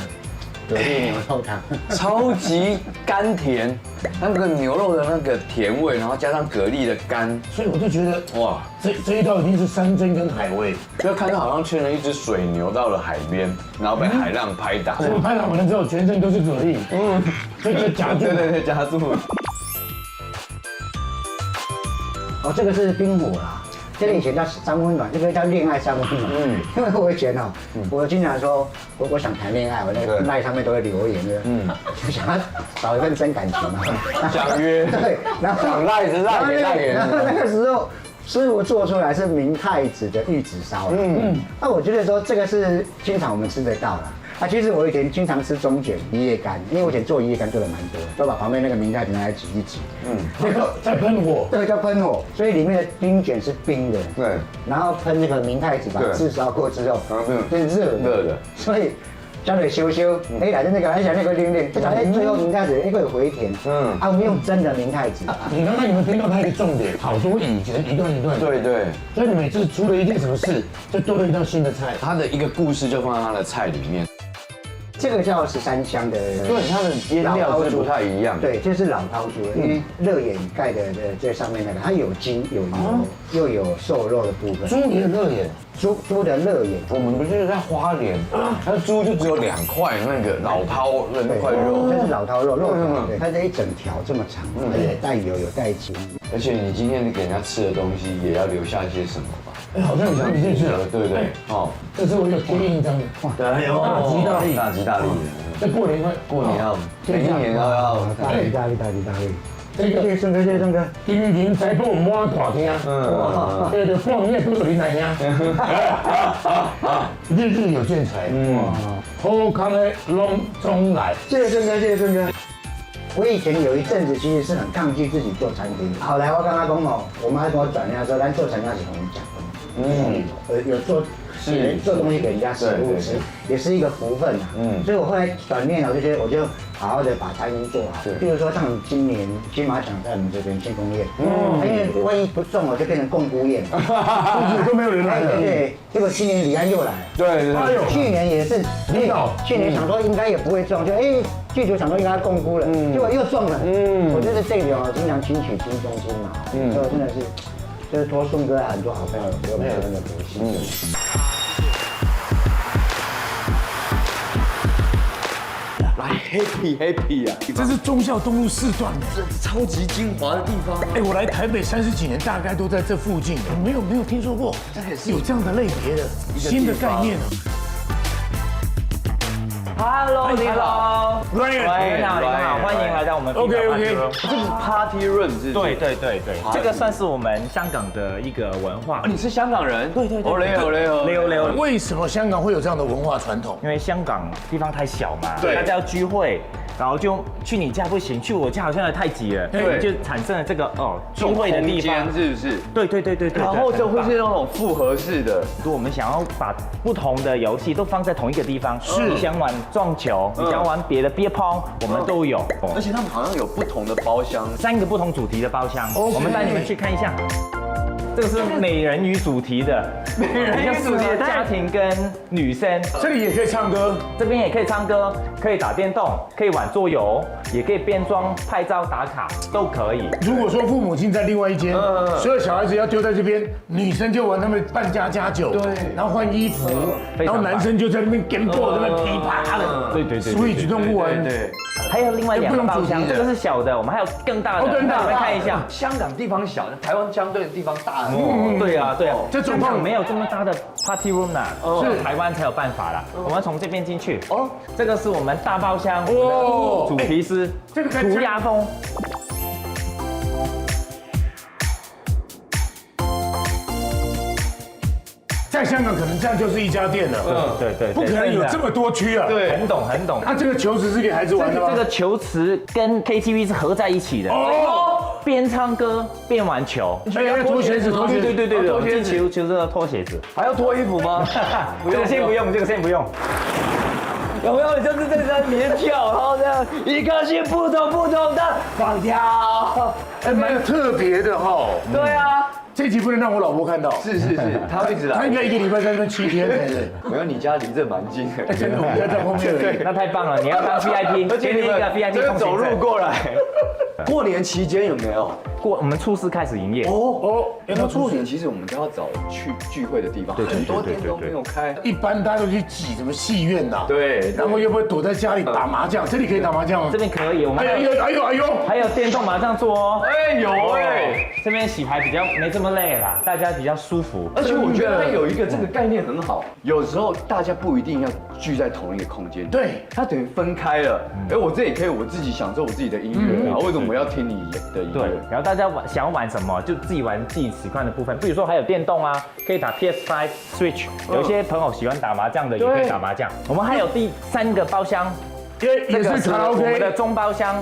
蛤蜊牛肉汤，超级甘甜，那个牛肉的那个甜味，然后加上蛤蜊的甘，所以我就觉得哇，这一道一定是山珍跟海味。就看到好像牵了一只水牛到了海边，然后被海浪拍打。我拍打完了之后，全身都是蛤蜊，这个夹住。对，夹住。哦，这个是冰火啦。这个以前叫三温暖，这个叫恋爱三温暖。因为我以前哦，我经常说我想谈恋爱，我那个赖上面都会留言的，就想要找一份真感情嘛，想约，对，然后想赖是赖给赖给人。然后那个时候师傅做出来是明太子的玉子烧，那我觉得说这个是经常我们吃得到啦。其实我以前经常吃中卷一叶干，因为我以前做一叶干做的蛮多，都把旁边那个明太子拿来挤一挤，这个在喷火，这个叫喷火，所以里面的冰卷是冰的，对，然后喷那个明太子把它炙烧过之后，变热的，所以加点修修，来的那个，而且那个练练，最后明太子会有回甜，我们用真的明太子。你刚刚有没有听到它一个重点？好多以前一段一段，对，所以你每次出了一件什么事，就多了一道新的菜。他的一个故事就放在他的菜里面。这个叫13香的，对，它的腌料是不太一样。对，这是老饕猪，因为热眼盖的这上面那个，它有筋有油，又有瘦肉的部分。猪也热眼，猪的热眼。我们不是在花莲，它猪就只有2块那个老饕的那块肉，这是老饕肉，对，它这一整条这么长，而且带油有带筋。而且你今天给人家吃的东西也要留下一些什么吧？好像想进去了，对不对？哦，这是我有贴印章的，对，大吉大利，大吉大利的。在过年要，每一年都要大利。这个顺哥，金银财宝满大厅，对对，放夜都有人来听，日日有见财，好康的隆中来。谢谢顺哥。我以前有一阵子其实是很抗拒自己做餐厅，后来我跟他讲哦，我妈跟我转念说，咱做餐厅是红讲，有做东西给人家食物吃，也是一个福分啊。所以我后来转念了，我就觉得我就好好的把餐厅做好。比如说像今年金马奖在我们这边庆功宴，因为万一不中了就变成共孤宴，都没有人来了。对，结果今年李安又来，对，去年也是，去年想说应该也不会中，就剧组想说应该共估了，结果又中了。我觉得这里哦，经常金曲金钟金马，所以真的是，就是托顺哥很多好朋友给我们真的福气。来 happy 啊！这是忠孝东路4段，这超级精华的地方。我来台北30几年，大概都在这附近，没有听说过有这样的类别的新的概念。Hello， 你好 Ryan， 你好，欢迎来到我们 OK， 这是 Party Room 是？对，这个算是我们香港的一个文化。你是香港人？对，溜。为什么香港会有这样的文化传统？因为香港地方太小嘛，对，大家要聚会，然后就去你家不行，去我家好像太挤了，对，就产生了这个聚会的地方，是不是？对。然后就会是那种复合式的。如果我们想要把不同的游戏都放在同一个地方，你想玩撞球，你想玩别的 beer pong， 我们都有。而且他们好像有不同的包厢，3个不同主题的包厢，我们带你们去看一下。这个是美人鱼主题的，美人鱼主题的家庭跟女生，这里也可以唱歌，这边也可以唱歌，可以打电动，可以玩桌游，也可以变装、拍照、打卡，都可以。如果说父母亲在另外一间，所有小孩子要丢在这边，女生就玩他们扮家家酒，对，然后换衣服，然后男生就在那边 game boy 在那噼啪的，对 ，Switch 动物玩，对。还有另外2个包厢，这个是小的，我们还有更大的，你们看一下。香港地方小，台湾相对的地方大。对啊，这香港没有这么大的 party room 啦，是台湾才有办法啦。我们从这边进去，这个是我们大包厢，主题是涂鸦风。在香港可能这样就是一家店了，对，不可能有这么多区啊，对，很懂。它这个球池是给孩子玩的吗？这个球池跟 KTV 是合在一起的。边唱歌边玩球。要脱鞋子，脱鞋子，进球就是要脱鞋子。还要脱衣服吗？这个先不用，这个先不用。有没有就是在这里面跳，然后这样一颗心扑通扑通的放跳？哎，蛮特别的哈。对啊。这集不能让我老婆看到。是，他会一直来。他应该1个礼拜在那7天。没有，你家离这蛮近的。真的，我们家在后面而已。那太棒了，你要当 VIP，给你一个 VIP 这个走路过来。过年期间有没有？我们初4开始营业。那过年其实我们都要找去聚会的地方，很多店都没有开。一般大家都去挤什么戏院呐？对。然后又不会躲在家里打麻将？这里可以打麻将吗？这边可以，我们哎呦，还有电动麻将桌哦。哎有哎，这边洗牌比较没这么累啦，大家比较舒服。而且我觉得它有一个这个概念很好，有时候大家不一定要聚在同一个空间，对，它等于分开了。哎，我这也可以我自己享受我自己的音乐啊，为什么我要听你的音乐？对，然后大家想要玩什么就自己玩自己喜欢的部分，比如说还有电动啊，可以打 PS5、Switch， 有些朋友喜欢打麻将的也可以打麻将。我们还有第3个包厢，也是卡拉 OK， 我们的中包厢。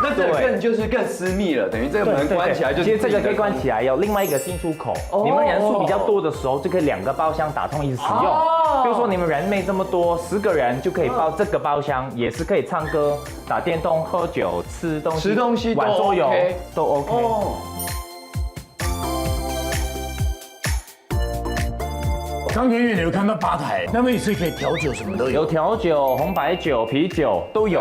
那这个更私密了，等于这个门关起来就。其实这个可以关起来，有另外一个进出口。你们人数比较多的时候，就可以2个包厢打通一起使用。比如说你们人没这么多，10个人就可以包这个包厢，也是可以唱歌、打电动、喝酒、吃东西、玩桌游都 OK。刚远远有看到吧台，那边也是可以调酒，什么都有。有调酒、红白酒、啤酒都有。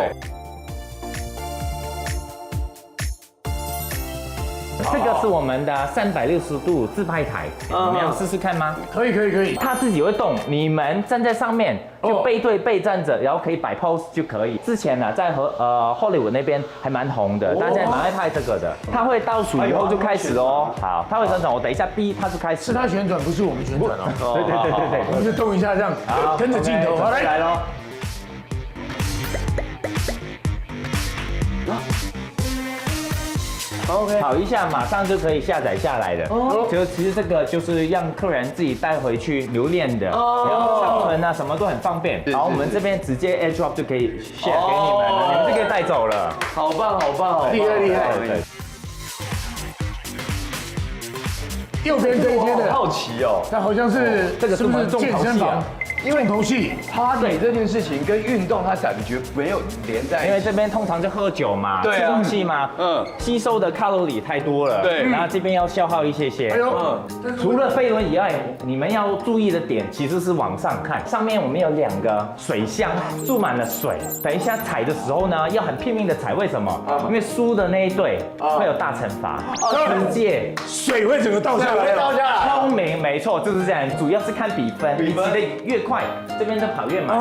这个是我们的360度自拍台，你们要试试看吗？可以。它自己会动，你们站在上面就背对背站着，然后可以摆 pose 就可以。之前呢，在Hollywood 那边还蛮红的，大家蛮爱拍这个的。它会倒数以后就开始哦。好，它会旋转，我等一下B它就开始。是它旋转，不是我们旋转哦。对，我们就动一下这样，跟着镜头，好来喽。OK， 跑一下马上就可以下载下来的。就其实这个就是让客人自己带回去留念的，然后上传啊什么都很方便。好，我们这边直接 AirDrop 就可以 share 给你们了，你们就可以带走了。好棒，厉害。右边这一间的，好奇哦，它好像是这个是不是健身房？重头戏 ，party 这件事情跟运动它感觉没有连在一起，因为这边通常就喝酒嘛，对啊，吃东西嘛，吸收的卡路里太多了，对，然后这边要消耗一些。除了飞轮以外，你们要注意的点其实是往上看，上面我们有2个水箱，注满了水。等一下踩的时候呢，要很拼命的踩，为什么？因为输的那一队会有大惩罚，直接水会整个倒下来，聪明，没错，就是这样。主要是看比分，你骑得越快，这边就跑越慢。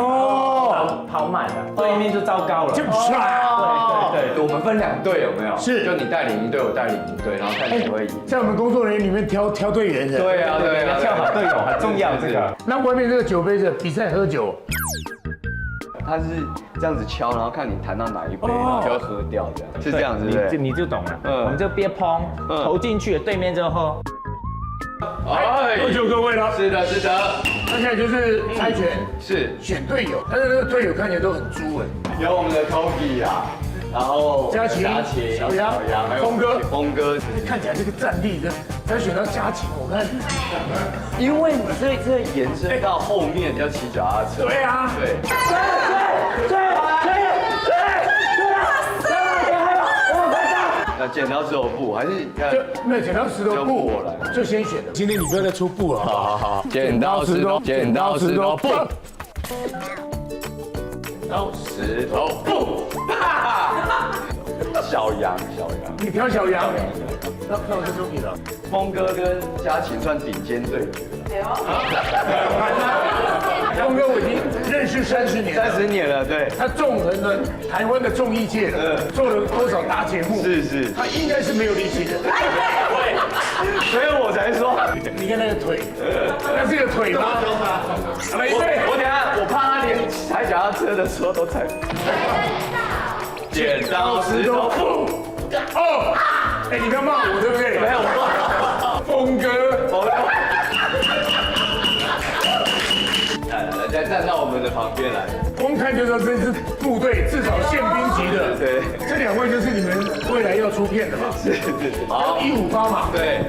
跑满了，对面就糟糕了。就对，我们分2队有没有？是，就你带领1队，我带领1队，然后看谁会赢。在我们工作人员里面挑队员的。对啊，挑好队友很重要。这个。那外面这个酒杯是比赛喝酒。他是这样子敲，然后看你弹到哪一杯，然后就要喝掉，这样是这样子，对，你就懂了。我们就憋砰，投进去，对面就喝。喝酒各位了。是的。那现在就是猜拳，是选队友，但是那个队友看起来都很猪哎。有我们的 Kobe 啊，然后佳琪、小杨、峰哥，看起来这个战力的，才选到佳琪，我看。因为你这延伸到后面要骑脚踏车。对啊。对。那剪刀石头布还是没有剪刀石头布，就先选了。今天你不要再出布了。好，剪刀石头布。剪刀石头布。小杨，你挑小杨，那我就输你了。峰哥跟佳琪算顶尖对决了。峰哥我已经认识30年了，对。他纵横了台湾的综艺界，做了多少大节目？是。他应该是没有力气的。所以我才说，你看那个腿，那是个腿吗？我等下我怕他连踩脚踏车的时候都踩。剪刀石头布。哎，你不要骂我，对不对？没有，峰哥。来，站到我们的旁边来。光看就知道这支部队至少宪兵级的。对，这2位就是你们未来要出片的嘛？是。好158嘛。对。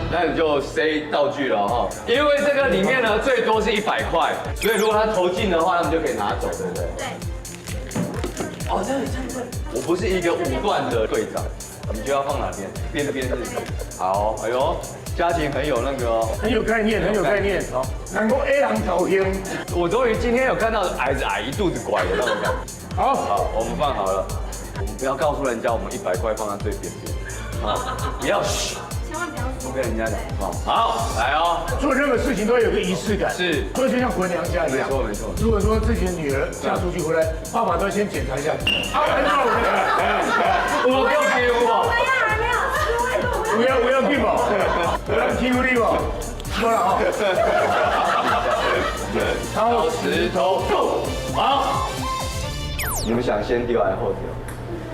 那你就塞道具了哈，因为这个里面呢最多是100块，所以如果他投进的话，他们就可以拿走，对不对？对。哦，这里，我不是一个武断的队长，你就要放哪边？边是。好，哎呦，嘉晴很有那个哦，很有概念，很有概念。好，能够 A 狼头鹰，我终于今天有看到矮一肚子拐的那种感觉。好，我们放好了，我们不要告诉人家我们100块放在最边边，好，不要嘘。不跟人家讲，好，来哦。做任何事情都要有个仪式感，是，所以就像回娘家一样。没错。如果说自己的女儿嫁出去回来，爸爸都先检查一下。我不要给我。不要给我，不要欺负你我。说了啊。抄石头布，好。你们想先丢还是后丢？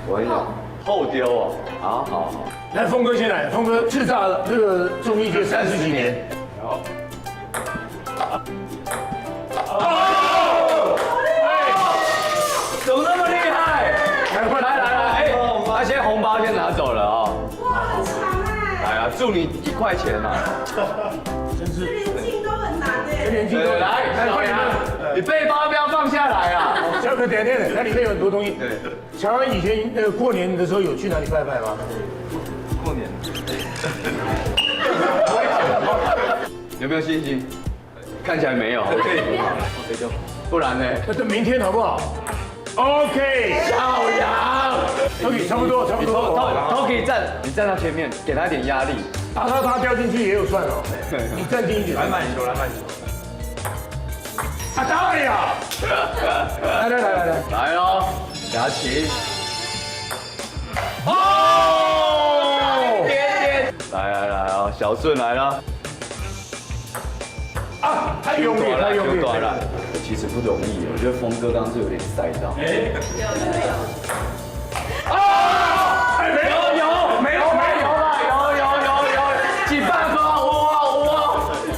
我跟你讲，后丢哦。好。来，峰哥先来。峰哥叱咤这个综艺界30几年。好。怎么那么厉害？来，把先红包先拿走了啊。哇，很强哎！来啊，祝你1块钱啊。真是。连进都很难哎。连进都来，小杨，你背包不要放下来啊。小可点，那里面有很多东西。对。小杨以前那个过年的时候有去哪里拜拜吗？过年。有没有信心？看起来没有。OK 就，不然呢？那等明天好不好 ？OK， 小杨 ，OK， 差不多。都可以站，你站到前面，给他一点压力。打到他掉进去也有算哦。你站近一点。来慢球。啊，打你啊！来哦，牙起。哦！来哦，小顺来了。啊，太用力了。其实不容易，我觉得峰哥刚刚是有点赛到。有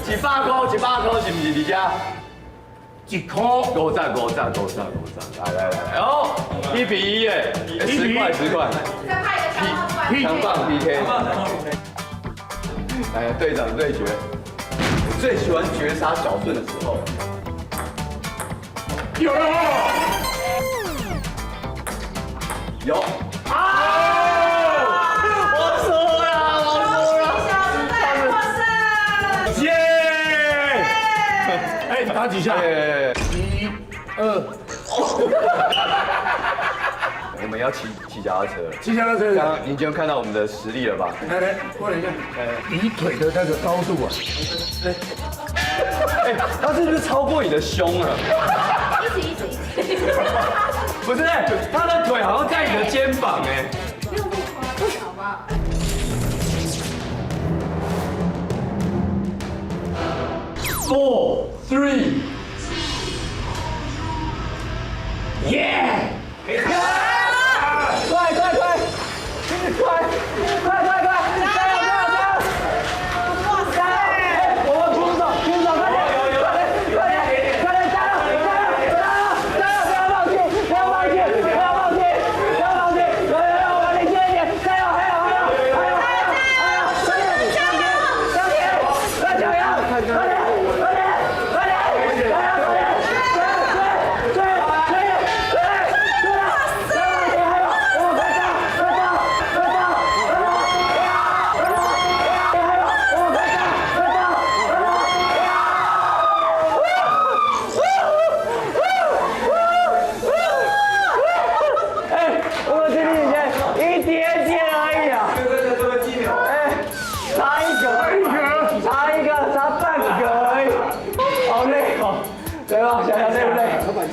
，100块，是不是你家？1块，5赞，来哦，1比1耶，10块，强棒 PK， 来队长对决，我最喜欢绝杀小顺的时候，有我输了，耶！哎，打几下？1、2。我们要骑脚踏车了。骑脚踏车，刚刚您就看到我们的实力了吧？来，过来一下，你腿的那个高度啊！哎，他是不是超过你的胸了？一起。不是，他的腿好像在你的肩膀哎。没有那么夸张，好吧？4、3，耶！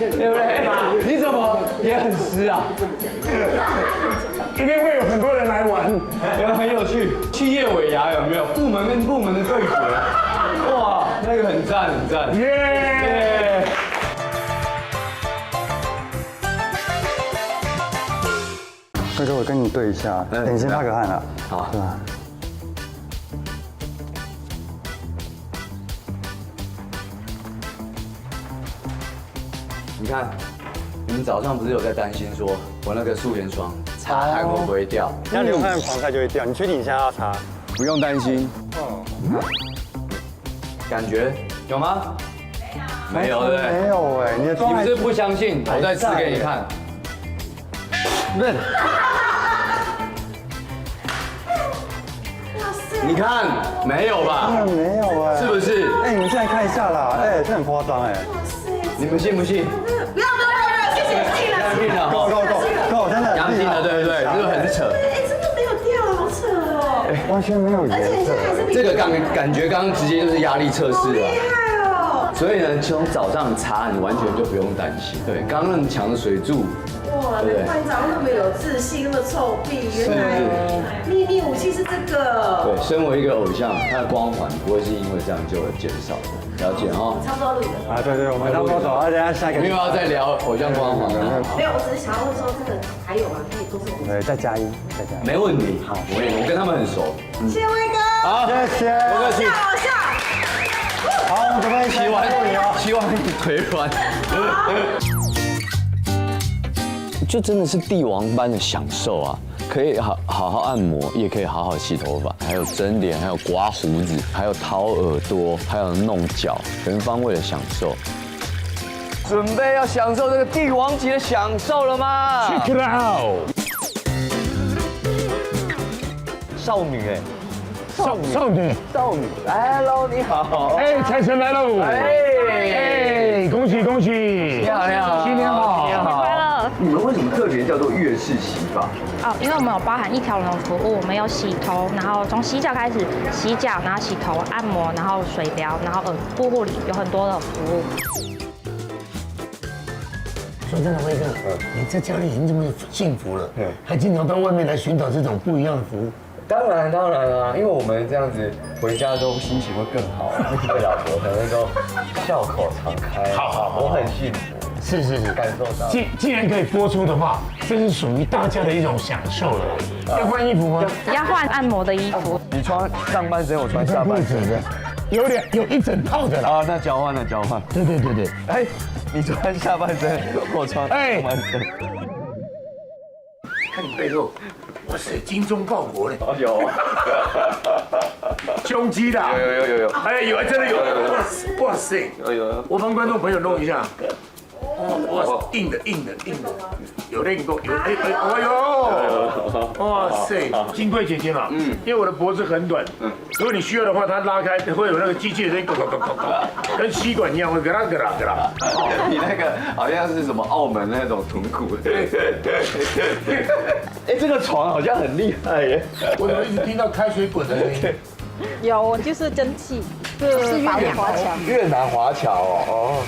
对不对？你怎么也很湿啊？一定会有很多人来玩，很有趣。企业尾牙有没有部门跟部门的对决？哇，那个很赞。耶！辉哥，我跟你对一下，你先发个汗啊。好。对吧？你看，你们早上不是有在担心说我那个素颜霜擦汗会不会掉？要流汗防晒就会掉，你确定你现在要擦？不用担心。感觉有吗？没有，对不对？没有哎，你的你们是不相信？我再吃给你看。你看没有吧？没有哎，是不是？哎，你们现在看一下啦，哎，这很夸张哎。你们信不信？不要，谢谢，信了。相信了，够，真的相信了，对不对？是不是很扯？哎，真的没有掉，好扯哦。完全没有颜色。这个感觉刚刚直接就是压力测试了。害哦。所以呢，从早上擦，你完全就不用担心。对，刚刚那么强的水柱，哇，难怪你早上那么有自信，那么臭屁，原来秘密武器是这个。对，身为一个偶像，他的光环不会是因为这样就减少的。了解哦。差不多录了。啊，对，我们差不多走，等下下一个。没有要再聊偶像光环了。没有，我只是想要问说，这个还有吗？可以多说。对，再加一。没问题。好，我跟他们很熟。谢谢威哥。好，谢谢。不客气。好笑。好，我们准备希望你腿软。就真的是帝王般的享受啊！可以好好按摩，也可以好好洗头发，还有整脸，还有刮胡子，还有掏耳朵，还有弄脚，全方位的享受。准备要享受这个帝王级的享受了吗 Check it out， 少女哎，少女， ，Hello， 你好，哎，财神来喽！哎，恭喜！你好，新年好，你好。快乐！你们为什么特别叫做粤式洗发？哦，因为我们有包含一条龙服务，我们有洗头，然后从洗脚开始，洗脚，然后洗头、按摩，然后水疗，然后耳部护理，有很多的服务。说真的，威哥，你在家里已经这么幸福了，还经常到外面来寻找这种不一样的服务。当然啊，因为我们这样子回家之后心情会更好，对老婆才能够笑口常开。好，我很幸福。是，感受到。既然可以播出的话，这是属于大家的一种享受了。要换衣服吗？要换按摩的衣服。你穿上半身，我穿下半身的，有一整套的啦。啊，那交换。对。哎，你穿下半身，我穿上半身。看你背后，哇塞，精忠报国嘞！有。胸肌的。有。哎，有，真的有。哇塞！有。我帮观众朋友弄一下。哇，硬的，有练过，哎呦，哇塞，金贵姐姐嘛，因为我的脖子很短，如果你需要的话，它拉开会有那个机器的声音，跟吸管一样，会咯啦。你那个好像是什么澳门那种臀骨。哎，这个床好像很厉害耶，我怎么一直听到开水滚的声音？有，就是蒸汽，是越南华侨。越南华侨哦。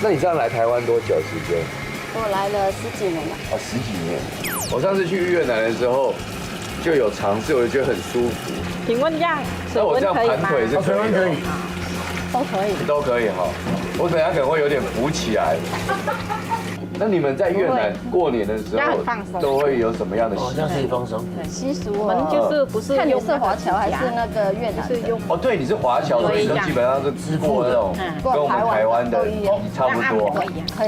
那你这样来台湾多久时间？我来了10几年了。哦，10几年。我上次去越南的时候就有尝试，我就觉得很舒服。请问这样水那我这样温可以吗？盘腿是水温可以，都可以。都可以哈。我等下可能会有点浮起来。那你们在越南过年的时候都会有什么样的习俗？这样可以放松。习俗我们就是不是看你是华侨还是那个越南？是用哦，对，你是华侨，所以都基本上是吃过那种跟我们台湾的差不多。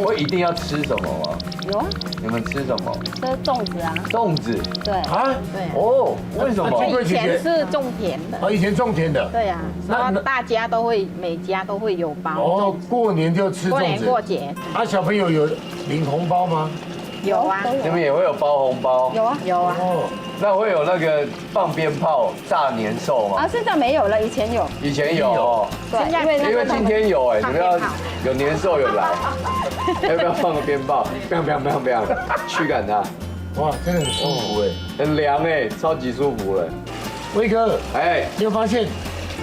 会一定要吃什么吗？有啊。你们吃什么？吃粽子啊。粽子。对。啊？对。哦，为什么？以前是种田的。哦，以前种田的。对呀。然后大家都会，每家都会有包。哦，过年就吃粽子。过年过节。啊，小朋友有领红包吗？有啊。你们也会有包红包？有啊。哦。那会有那个放鞭炮炸年兽吗？啊，现在没有了，以前有。以前有哦。对，因为今天有哎，你们要有年兽有来，要不要放个鞭炮？不要，驱赶它。哇，真的很舒服哎，很凉哎，超级舒服了。威哥，哎，你有发现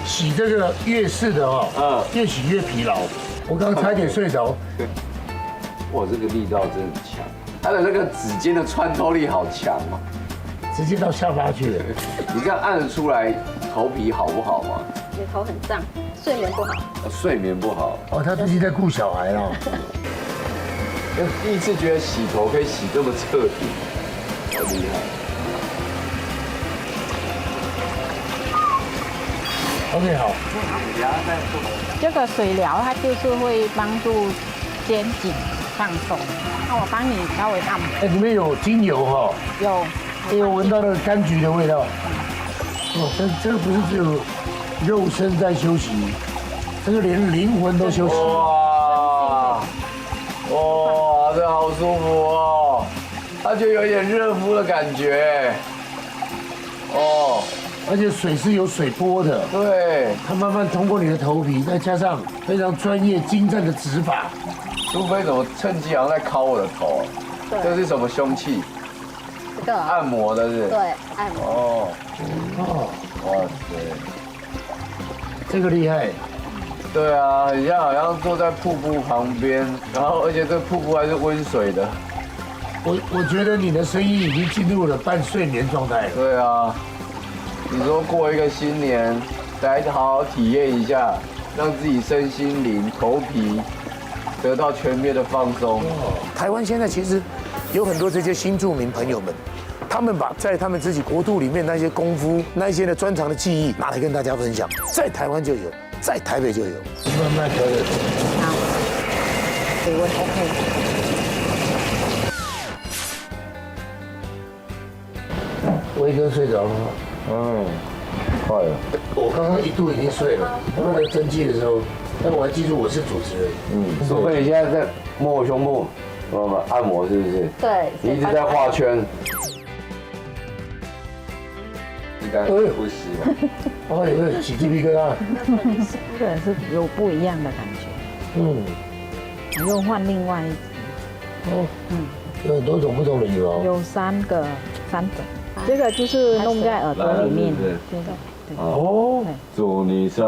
洗这个越式的哦，越洗越疲劳。我刚刚差点睡着。哇，这个力道真的很强，它的那个指尖的穿透力好强哦。直接到下巴去了。你这样按得出来头皮好不好吗？你头很胀，睡眠不好。睡眠不好。哦，他最近在顾小孩哦。第一次觉得洗头可以洗这么彻底。好厉害。OK， 好。这个水疗它就是会帮助肩颈放松。那我帮你稍微按摩。哎，里面有精油哈。有。有闻到那个柑橘的味道。哦，这不是只有肉身在休息，这个连灵魂都休息。哇，哇，这好舒服哦，它就有点热敷的感觉。哦，而且水是有水波的，对，它慢慢通过你的头皮，再加上非常专业精湛的指法。苏菲怎么趁机好像在敲我的头？这是什么凶器？这个按摩的是？对，按摩。哦，哦，哇塞，这个厉害。对啊，很像好像坐在瀑布旁边，然后而且这瀑布还是温水的。我觉得你的声音已经进入了半睡眠状态了。对啊，你说过一个新年，来好好体验一下，让自己身心灵、头皮得到全面的放松。台湾现在其实有很多这些新住民朋友们，他们把在他们自己国土里面那些功夫、那些的专长的技艺拿来跟大家分享，在台湾就有，在台北就有。慢慢调整。好，水温 OK。威哥睡着了吗？嗯，快了。我刚刚一度已经睡了，刚才登记的时候，但我还记住我是主持人。嗯，苏菲，你现在在摸我胸部，按摩是不是？对。你一直在画圈。应该不湿吧？哎，起鸡皮疙瘩。这个是有不一样的感觉。嗯。你又换另外一只。哦。嗯。有很多种不同的羽毛。有3种。这个就是弄在耳朵里面。对。哦，祝你生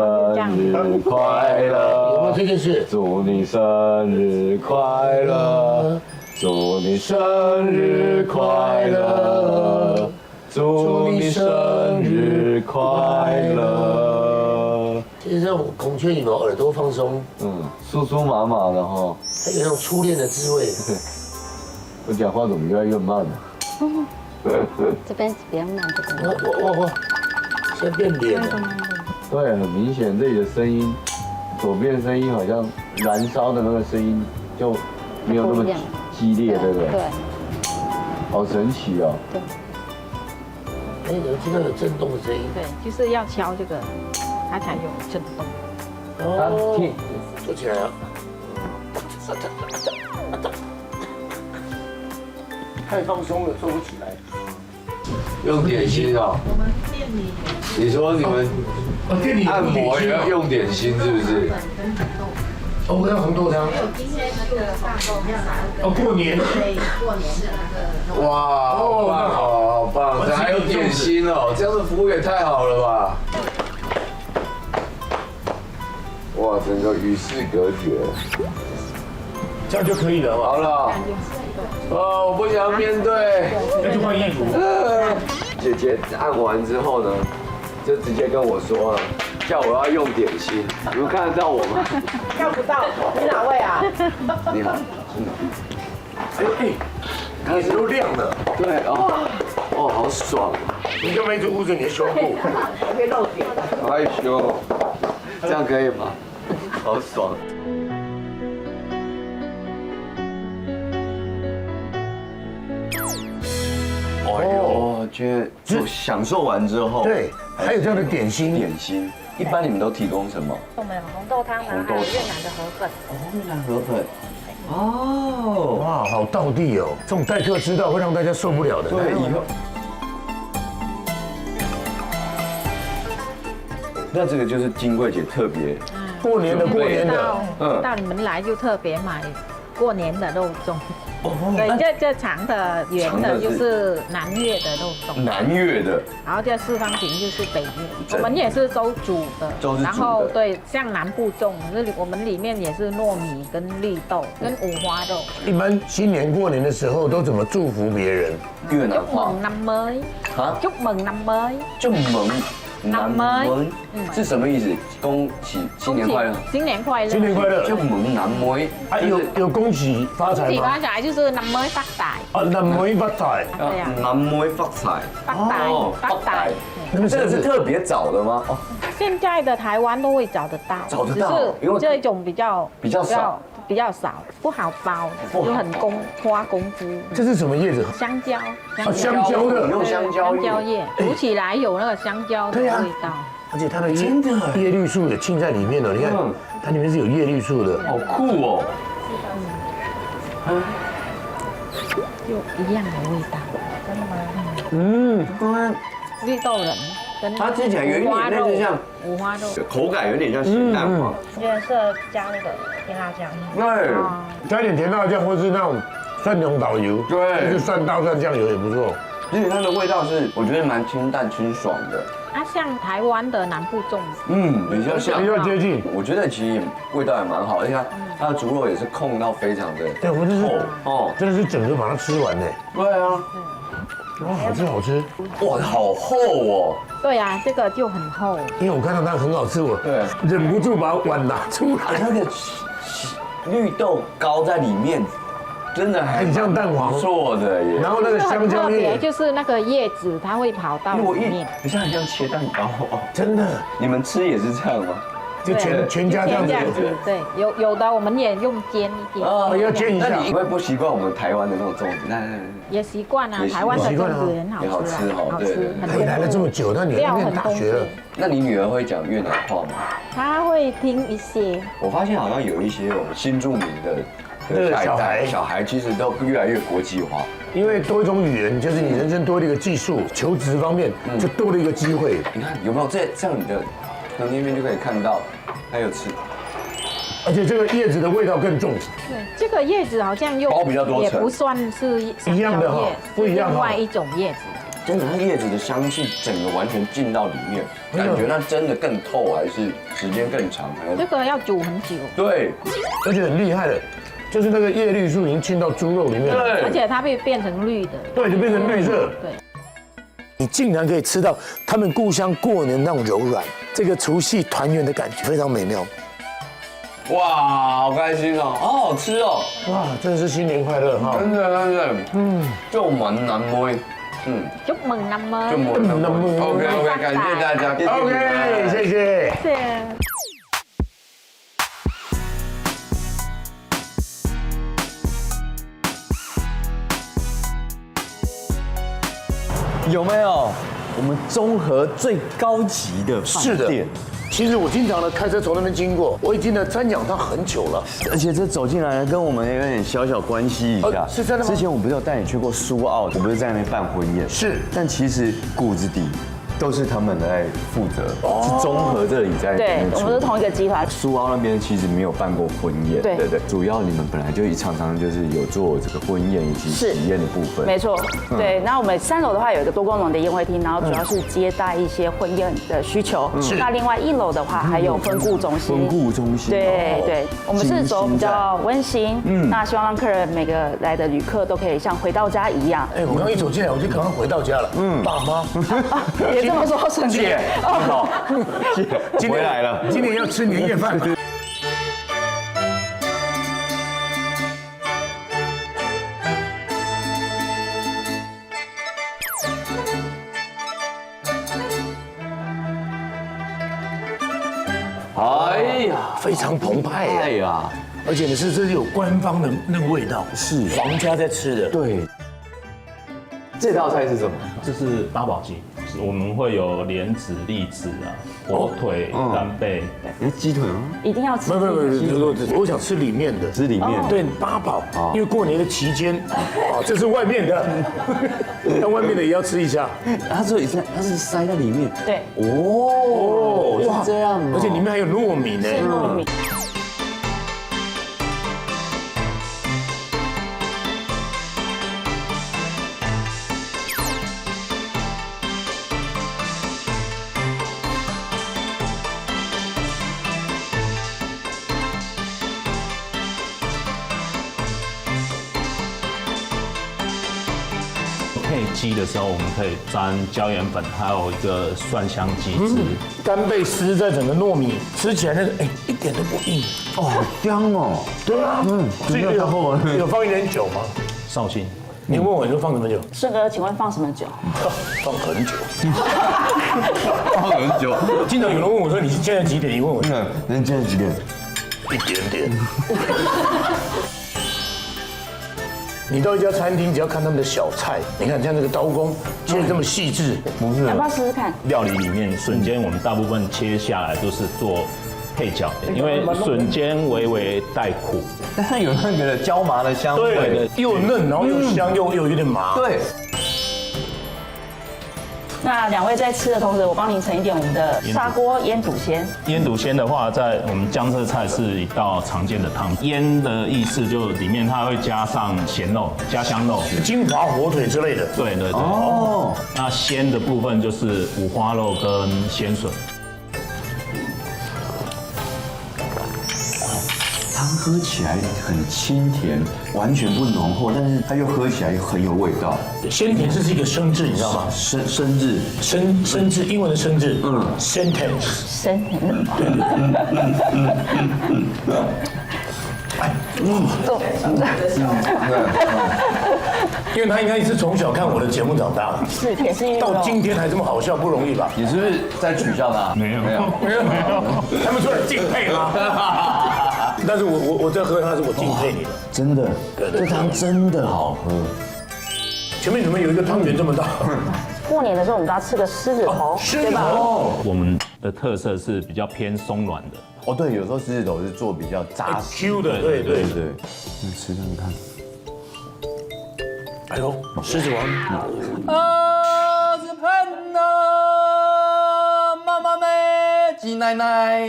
日快乐！有没有这件事？祝你生日快乐！祝你生日快乐！祝你生日快乐！其实让孔雀羽毛耳朵放松，酥酥麻麻的哈，还有那种初恋的滋味。我讲话怎么越来越慢了？这边比较慢，这边。哇！现在变脸了。对，很明显这里的声音，左边的声音好像燃烧的那个声音就没有那么激烈，对不对？对。好神奇哦。对。哎，有听到有震动的声音。对，就是要敲这个，它才有震动。哦。做起来啊！太放松了，做不起来。用点心哦。你说你们按摩也要用点心是不是？哦，我要红豆汤。哦，过年。哇，好棒，好棒！这还有点心哦，这样的服务也太好了吧！哇，整个与世隔绝。这样就可以了嘛？好了。哦，我不想面对。那就换衣服。姐姐按完之后呢，就直接跟我说了，叫我要用点心。你们看得到我吗？看不到，你哪位啊？你好。哎，眼睛都亮了。对哦，哦，好爽。你干嘛一直捂着你的胸部？别露点。害羞，这样可以吗？好爽。哎呦，觉得就享受完之后，对，还有这样的点心。点心，一般你们都提供什么？我们有红豆汤，然后还有越南的河粉。哦，越南河粉。哦，哇，好道地哦！这种待客之道会让大家受不了的。对，以后。那这个就是金贵姐特别过年的，到你们来就特别买过年的肉粽。对，这长的圆的就是南越的肉粽，南越的，然后这四方形就是北越，我们也是都煮的，然后对，像南部粽，我们里面也是糯米跟绿豆跟五花肉。一般新年过年的时候都怎么祝福别人？越南话。chúc mừng năm mới。啊？chúc mừng năm mới。chúc mừng。南梅是什么意思？恭喜新年快乐！新年快乐！新年快乐！就门南梅，还有恭喜发财吗？恭喜发财就是南梅发财。啊，南梅发财。对呀，南梅发财。发财。这个是特别早的吗？哦，现在的台湾都会找得到，找得到，只是这种比较少。比较少，不好包，就很花功夫。这是什么叶子？香蕉，香蕉的，用香蕉叶煮起来有那个香蕉的味道。而且它的叶绿素也浸在里面了，你看，它里面是有叶绿素的，好酷哦。就一样的味道，真的吗？绿豆仁。它吃起来有一点类似像五花肉，口感有点像咸蛋黄，颜色加那个甜辣酱，对，加一点甜辣酱或是那种蒜蓉导油，对，就是蒜大蒜酱油也不错。而且它的味道是我觉得蛮清淡清爽的。啊，像台湾的南部粽子，比较像，比较接近。我觉得其实味道也蛮好，而且它的猪肉也是控到非常的，对，我就是哦，真的是整个把它吃完呢。对啊。哇，好吃好吃！哇，好厚哦！对啊，这个就很厚。因为我看到它很好吃，我忍不住把碗拿出来。那个绿豆糕在里面，真的很像蛋黄，不错的耶。然后那个香蕉叶，就是那个叶子，它会跑到里面。你像很像切蛋糕哦，真的。你们吃也是这样吗？就全家这样子，对，有的我们也用煎一点。哦，要煎一下。那你会不习惯我们台湾的那种粽子？那也习惯啊，台湾的粽子很好吃，好吃。你来了这么久，那你念大学了，那你女儿会讲越南话吗？她会听一些。我发现好像有一些我们新住民的小孩其实都越来越国际化，因为多一种语言，就是你人生多了一个技术，求职方面就多了一个机会。你看有没有这样你的？从那边就可以看到，还有吃，而且这个叶子的味道更重。对，这个叶子好像又包比较多层，也不算是一样的哈，不一样另外一种叶子。真的，它叶子的香气整个完全进到里面，感觉那真的更透，还是时间更长？这个要煮很久。对，而且很厉害的，就是那个叶绿素已经进到猪肉里面了，而且它会变成绿的。对，就变成绿色。对。你竟然可以吃到他们故乡过年那种柔软，这个除夕团圆的感觉非常美妙。哇，好开心哦，好好吃哦！哇，真的是新年快乐哈！真的，就蛮难摸。祝mừng năm mới， 祝mừng năm mới。OK， 感谢大家。OK， 谢谢。谢谢。有没有我们中和最高级的饭店？其实我经常呢开车从那边经过，我已经呢瞻仰它很久了。而且这走进来跟我们有点小小关系一下。是真的吗？之前我不是有带你去过苏澳，我不是在那边办婚宴。是，但其实骨子底都是他们在负责，是中和这里在。对，我们是同一个集团。苏澳那边其实没有办过婚宴，对，主要你们本来就常常就是有做这个婚宴以及喜宴的部分。没错，对。那我们3楼的话有一个多功能的宴会厅，然后主要是接待一些婚宴的需求。那另外1楼的话还有婚顾中心。婚顾中心。对，我们是走比较温馨，那希望让客人每个来的旅客都可以像回到家一样。哎，我刚一走进来我就赶快回到家了。爸妈。别这么说，沈姐。好，回来了。今年要吃年夜饭。哎呀，非常澎湃呀！而且呢这是有官方的那个味道，是皇家在吃的。对。这道菜是什么？这是八宝鸡，我们会有莲子、栗子啊、火腿、干贝。鸡腿吗？一定要吃。不，我想吃里面的，吃里面。对，八宝，因为过年的期间，这是外面的，那外面的也要吃一下。它是塞在里面。对。哦，是这样。而且里面还有糯米呢。是糯米。配鸡的时候，我们可以沾椒盐粉，还有一个蒜香鸡汁。干贝丝在整个糯米吃起来那个一点都不硬。哦，好香哦。对啊，这个有放一点酒吗？绍兴。你问我你说放什么酒？顺哥，请问放什么酒？放很久。放很久。经常有人问我说你现在几点？你问我。人现在几点？一点点。你到一家餐厅，只要看他们的小菜，你看像这个刀工切这么细致，不是？要不要试试看？料理里面笋尖我们大部分切下来都是做配角，因为笋尖微微带苦，但是有那个椒麻的香味，对，又嫩，然后又香，又有点麻。对。那2位在吃的同时，我帮您盛一点我们的砂锅腌笃鲜。腌笃鲜的话，在我们江浙菜是一道常见的汤。腌的意思就里面它会加上咸肉、家乡肉、金华火腿之类的。对对对。哦。那鲜的部分就是五花肉跟鲜笋。汤喝起来很清甜，完全不浓厚，但是它又喝起来又很有味道。鲜甜是一个生字，你知道吗？生字，生字，英文的生字，sentence。sentence。因为他应该也是从小看我的节目长大的，是铁丝玉肉，到今天还这么好笑，不容易吧？你是不是在取笑他？没有，他们说很敬佩吗？但是我在喝它是我敬佩你的，真的，这汤真的好喝。前面怎么有一个汤圆这么大？过年的时候我们都要吃个狮子头，狮子头。我们的特色是比较偏松软的。哦，对，有时候狮子头是做比较扎实 Q 的，对对对。你吃看看。哎呦，狮子王。是喷呐，妈妈们，鸡奶奶。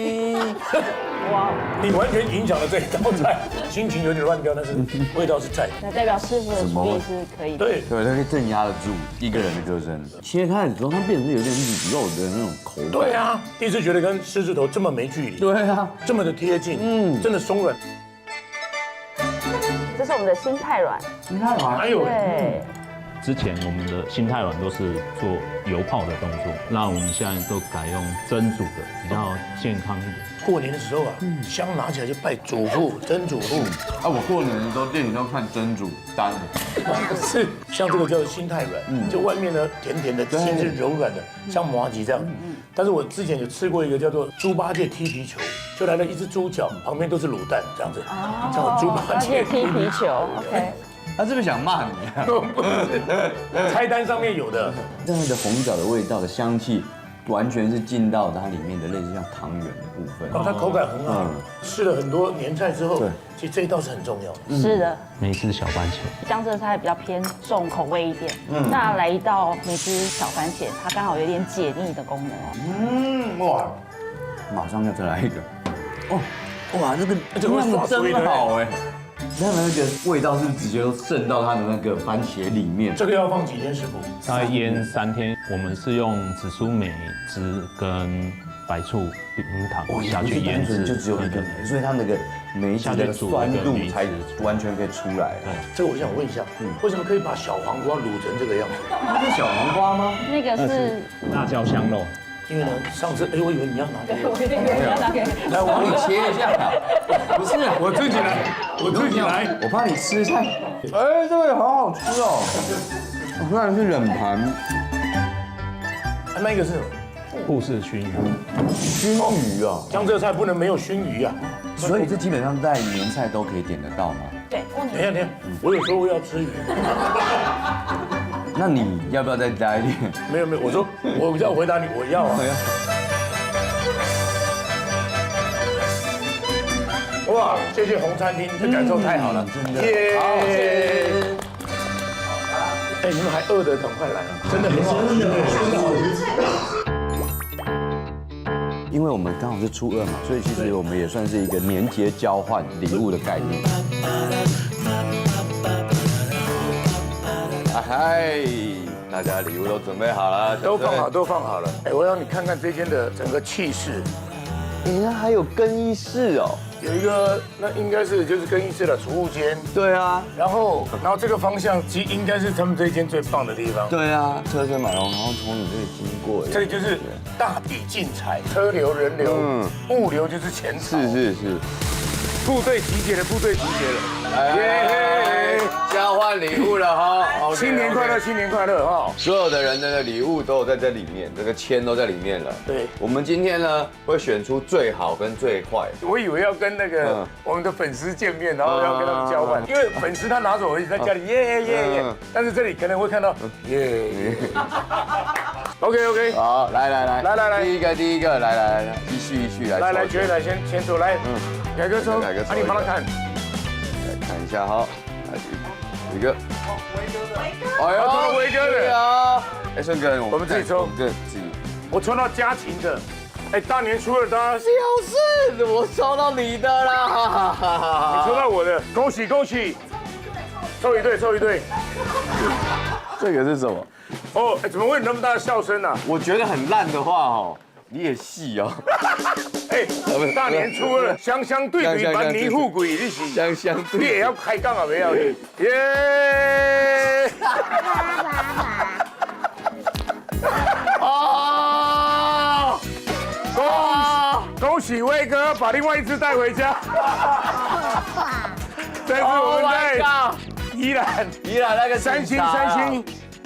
哇，你完全影响了这一道菜，心情有点乱掉，但是味道是在。那代表师傅的厨艺是可以的。对，对，它可以镇压得住一个人的歌声。切开的时候，它变成有点卤肉的那种口感。对啊，第一次觉得跟狮子头这么没距离。对啊，这么的贴近，真的松软。这是我们的心太软。心太软，哎呦，对。之前我们的心太软都是做油泡的动作，那我们现在都改用蒸煮的，比较健康一点。过年的时候啊，香拿起来就拜祖父、曾祖父。啊，我过年的时候店里都看蒸煮单。是，像这个叫心太软，就外面呢甜甜的，心是柔软的，像麻糬这样。但是我之前有吃过一个叫做猪八戒踢皮球，就来了一只猪脚，旁边都是卤蛋这样子，叫猪八戒踢皮球。OK。他是不是想骂你啊？菜单上面有的，那个红枣的味道的香气，完全是进到它里面的类似像汤圆的部分。哦，它口感很好。吃了很多年菜之后，其实这一道是很重要的。是的。梅汁小番茄，江浙菜比较偏重口味一点。那来一道梅汁小番茄，它刚好有点解腻的功能。哇，马上要再来一个。哦，哇，这个量真好哎。它的那个味道是直接都渗到它的那个番茄里面。这个要放几天，师傅？大概腌3天。我们是用紫苏梅汁跟白醋、冰糖下去腌制，就只有一个梅，所以它那个梅子的酸度才完全可以出来。这个我想问一下，为什么可以把小黄瓜卤成这个样子？那是小黄瓜吗？那个是辣椒香肉。因为呢，上次我以为你要拿给我，你要拿给来，我帮你切一下。不是，我自己来，我自己来，我怕你吃一下。哎，这个也好好吃哦。虽然是冷盘，那个是护氏熏鱼。熏鱼啊，江浙菜不能没有熏鱼啊。所以这基本上在年菜都可以点得到吗？对，等一下，我有说我要吃鱼。那你要不要再加一点？没有，我说我要回答你，我要啊。哇，谢谢红餐厅，这感受太好了，真的。好，谢谢。哎，你们还饿的，赶快来，真的很好吃，真的好吃。因为我们刚好是初2嘛，所以其实我们也算是一个年节交换礼物的概念。嗨，大家礼物都准备好了，都放好了。哎，我让你看看这间的整个气势。哎，它还有更衣室哦。有一个，那应该是就是更衣室的储物间。对啊，然后这个方向其实应该是他们这一间最棒的地方。对啊，车水马龙，然后从你这里经过，这里就是大笔竞彩，车流、人流，物流就是钱潮。是。部队集结了，部队集结了，耶！交换礼物了哈，新年快乐，新年快乐哈！所有的人的礼物都有在这里面，这个签都在里面了。对，我们今天呢会选出最好跟最坏。我以为要跟那个我们的粉丝见面，然后要跟他们交换，因为粉丝他拿走而已，在家里耶，但是这里可能会看到耶。OK， 好，来，第一个，来，一序来，来，觉得先走来，改个抽，你帮他看，来看一下哈，来一个，哎呦，威哥的啊，顺哥，我们自己抽，我抽到家禽的，大年初二大家就是我抽到你的啦，你抽到我的，恭喜，凑一对，这个是什么？哦，怎么会有那么大的笑声呢？我觉得很烂的话你也细哦。大年初二，香香对对，万年富贵，你是香对，你也要开杠啊，没有你？耶！恭喜威哥把另外一只带回家。这是我们在宜兰那个三星。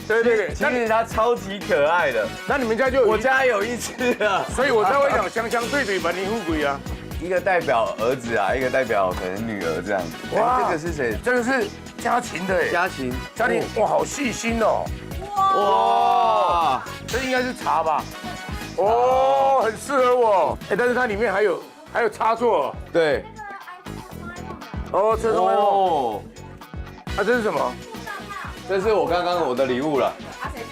对，其实它超级可爱的。那你们家就有？我家有一只啊，所以我才会讲香香对对，万年富贵啊。一个代表儿子啊，一个代表可能女儿这样子。哇，这个是谁？这个是家禽的哎。家禽，哇，好细心哦。哇，这应该是茶吧？哦，很适合我。但是它里面还有插座。对。哦，这是哦。这是什么？这是我刚刚我的礼物了。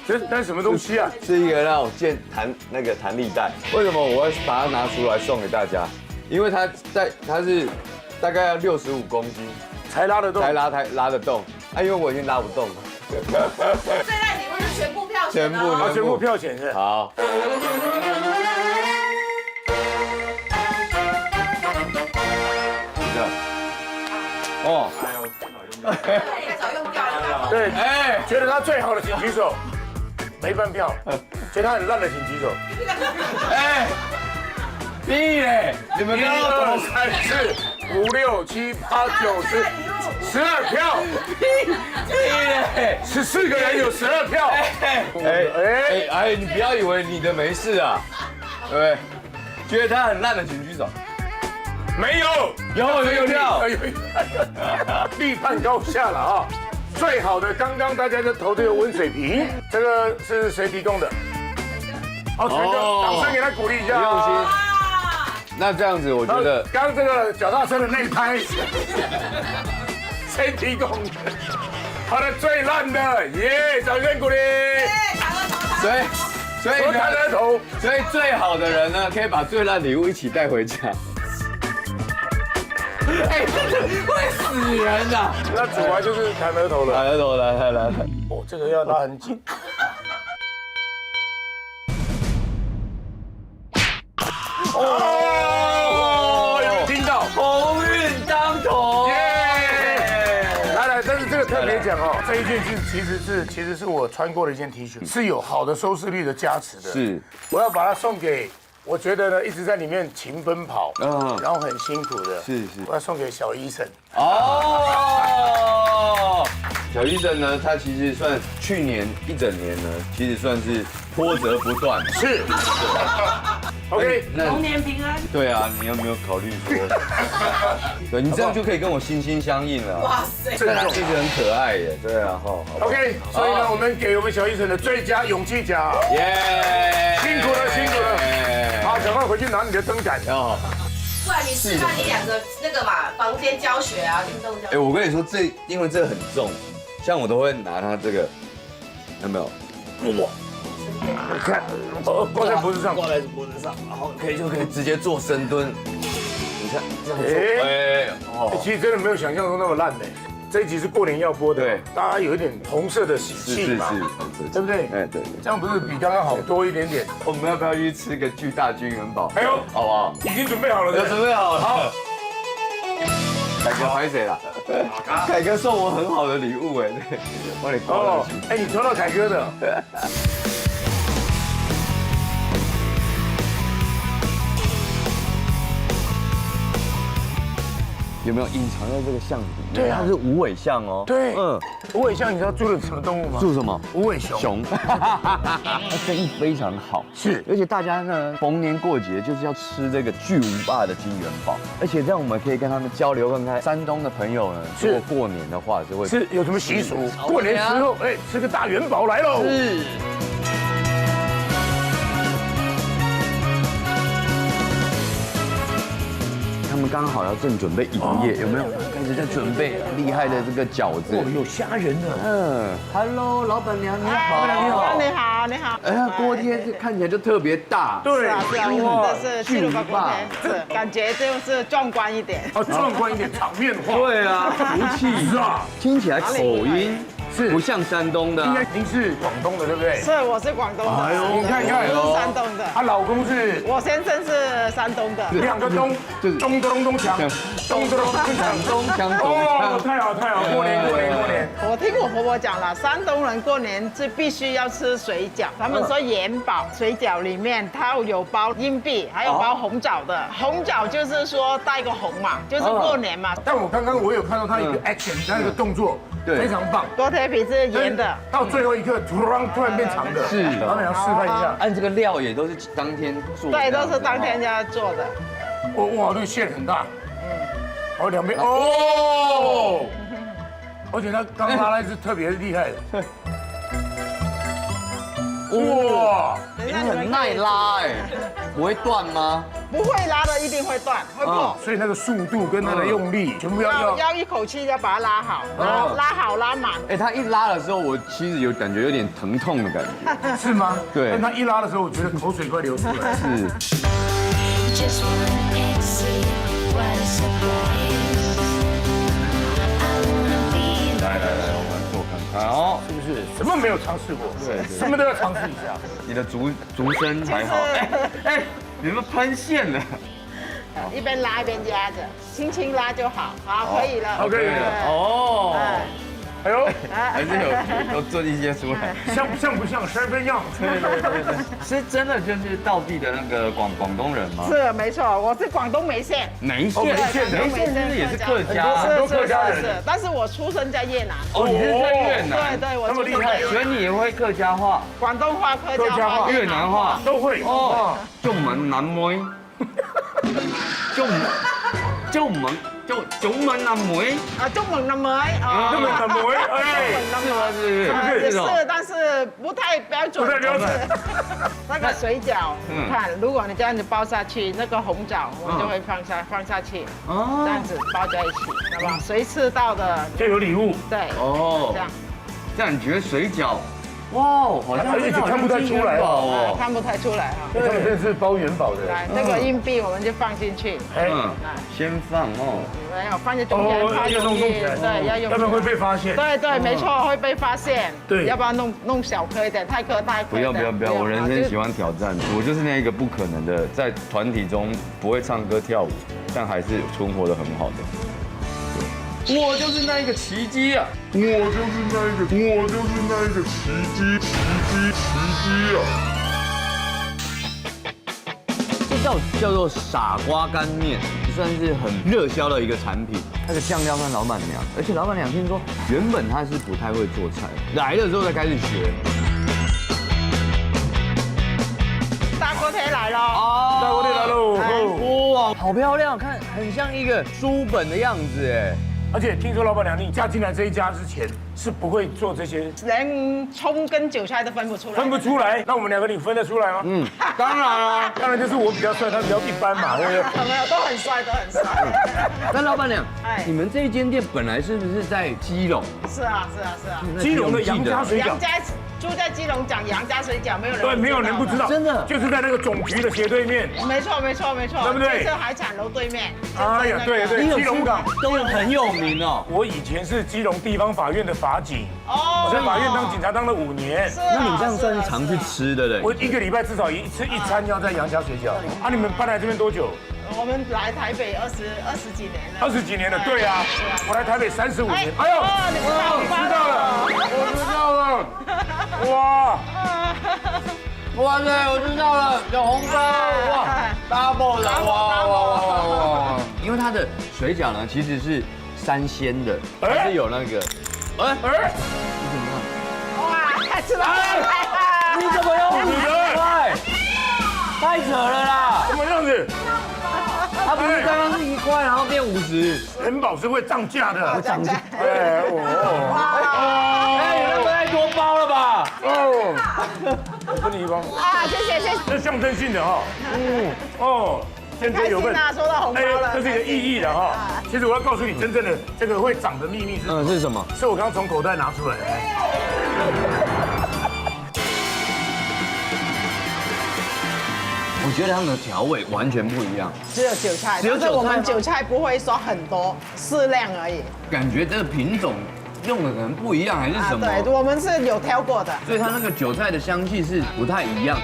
这是什么东西啊？是一个那种弹力带。为什么我会把它拿出来送给大家？因为它是大概要65公斤才拉得动，才拉得动。因为我已经拉不动了。最烂礼物是全部票选哦。全部票选是。好。哦。太早用掉了。对，觉得它最好的请举手。没半票。觉得它很烂的请举手。屁嘞！你们1、2、3、4、5、6、7、8、9、10，12票。屁嘞！14个人有12票。你不要以为你的没事啊，对不对？觉得他很烂的请举手。没有，有票，立判高下了啊！最好的，刚刚大家就投这个温水瓶，这个是谁提供的？好，全哥，掌声给他鼓励一下。用心。那这样子，我觉得刚这个脚踏车的内胎，谁提供的？他的最烂的，耶！掌声鼓励。所以弹额头，所以最好的人呢，可以把最烂礼物一起带回家。会死人的。那主要就是弹额头了。弹额头，来。哦，这个要拉很紧。哦，有听到？鸿运当头。耶！来，但是这个特别讲哦，这一件其实是我穿过的一件 T 恤，是有好的收视率的加持的。是，我要把它送给。我觉得呢，一直在里面勤奔跑，然后很辛苦的，是，我要送给小医生。哦，小医生呢，他其实算去年一整年呢，其实算是波折不断。是。OK， 龙年平安。对啊，你有没有考虑说？对你这样就可以跟我心心相印了。哇塞，这样其实很可爱耶。对啊，好。OK， 所以呢，我们给我们小医生的最佳勇气奖。耶！辛苦了。好，赶快回去拿你的灯杆。不然你示范你2个那个嘛，房间教学啊，运动教学。我跟你说，因为这个很重，像我都会拿它这个，有没有？哇！你看，挂在脖子上，然后就可以直接做深蹲。你看，这样做，其实真的没有想象中那么烂的。这一集是过年要播的，对，大家有一点红色的喜气嘛，对不对？对，这样不是比刚刚好多一点点？我们要不要去吃个巨大均衡堡？哎呦，好不好？已经准备好了，准备好了。好，凯哥拍谁了？凯哥送我很好的礼物哎，对，帮你挂上去。哎，你抽到凯哥的。有没有隐藏在这个巷子里面？对啊它是无尾象哦。对，无尾象你知道住了什么动物吗？住什么？无尾熊。熊，它生意非常好，是，而且大家呢逢年过节就是要吃这个巨无霸的金元宝，而且这样我们可以跟他们交流看看。山东的朋友呢，如果过年的话是会是有什么习俗？过年时候，哎，吃个大元宝来喽。是。他们刚好要正准备营业，有没有？开始在准备厉害的这个饺子。有虾仁的。Hello， 老板娘你好。你好，你好，你好。哎呀，锅贴看起来就特别大。对，是啊，我们这是七鲁八锅贴，是感觉就是壮观一点。壮观一点，场面化。对啊，福气是啊，听起来口音是不像山东的。应该您是广东的，对不对？是，我是广东的。哎呦，你看看，我是山东的。她老公是？我先生是山东的。两个东，就是咚咚咚锵，咚咚咚锵，咚锵咚锵。哦，太好太好，过年。我听我婆婆讲了，山东人过年是必须要吃水饺。他们说元宝水饺里面它有包硬币，还有包红枣的。红枣就是说带个红嘛，就是过年嘛。但我刚刚有看到他一个 action， 他那个动作非常棒。锅贴皮是圆的，到最后一刻突然变长的。是，老板娘示范一下。按这个料也都是当天做。对，都是当天要做的。哇，那个馅很大。好，两边哦。而且他刚拉那是特别厉害的。哇，你很耐拉哎，不会断吗？不会拉的一定会断，会破。所以那个速度跟它的用力，全部要一口气要把它拉好，拉好拉满。哎，他一拉的时候，我其实感觉有点疼痛的感觉。是吗？对。但他一拉的时候，我觉得口水快流出来。是。来，我们做看看哦，是不是？什么没有尝试过？对，什么都要尝试一下。你的竹身还好。哎，你们喷线了。一边拉一边压着，轻轻拉就好。好，可以了。好，可以了。哦。哎呦，还是有做一些出来，像不像身份样？对，是真的就是道地的那个广东人吗？是，没错，我是广东梅县。梅县真的也是客家，很多客家人。是，但是我出生在越南。哦，你是在越南？对，我那么厉害，所以你也会客家话、广东话、客家话、越南话都会。哦，中文南妹，中文南妹啊，中文南妹啊，中文南妹，哎，是吗？是，但是不太标准。不太标准。那个水饺，你看，如果你这样子包下去，那个红枣我们就会放下去，这样子包在一起，好吧？谁吃到的就有礼物。对，哦，这样你觉得水饺？哇，好像而且看不太出来哦，看不太出来哈。他们这是包元宝的。来，那个硬币我们就放进去。先放哦。没有放在中间，它要弄起来。对，要用。要不然会被发现。对，没错，会被发现。对，要不然弄小颗一点，太颗。不要，我人生喜欢挑战，我就是那一个不可能的，在团体中不会唱歌跳舞，但还是存活得很好的。我就是那一个奇迹啊！我就是那一个奇迹啊！这叫做傻瓜干面，算是很热销的一个产品。那个酱料跟老板娘，而且老板娘听说原本她是不太会做菜，来了之后才开始学。大锅贴来了哦，大锅贴来喽！哇，好漂亮，看很像一个书本的样子哎。而且听说老板娘你嫁进来这一家之前是不会做这些，连葱跟韭菜都分不出来。分不出来，那我们两个你分得出来吗？嗯，当然啊，当然就是我比较帅，他比较一般嘛，对不对？没有，都很帅，都很帅。那老板娘，你们这一间店本来是不是在基隆？是啊。基隆的杨家水饺。住在基隆讲杨家水饺，没有人对，没有人不知道，真的就是在那个总局的斜对面。没错，对不对？就是海产楼对面。哎呀，对，基隆港都很有名哦。我以前是基隆地方法院的法警，我在法院当警察当了5年。那你这样算是常去吃的嘞？我1个礼拜至少一次1餐要在杨家水饺。啊，你们搬来这边多久？我们来台北二十几年了。 20几年了，对啊，我来台北35年。哎呦，你知道了，我知道了，哇！哇塞，我知道了，有红包哇 ，double 的哇！因为它的水饺呢其实是3鲜的，它是有那个，哇，吃了，你怎么有50块？太扯了啦！什么样子？它不是刚刚是1块，然后变50，人保是会涨价的，会涨价。哎，你那个太多包了吧？我分你1包。啊，谢谢。这象征性的哈。现在有份收到红包了，这是一个意义的哈。其实我要告诉你，真正的这个会涨的秘密是什么？是我刚刚从口袋拿出来的。我觉得他们的调味完全不一样，只有韭菜，但是我们韭菜不会说很多，适量而已。感觉这个品种用的可能不一样，还是什么？对，我们是有挑过的，所以它那个韭菜的香气是不太一样。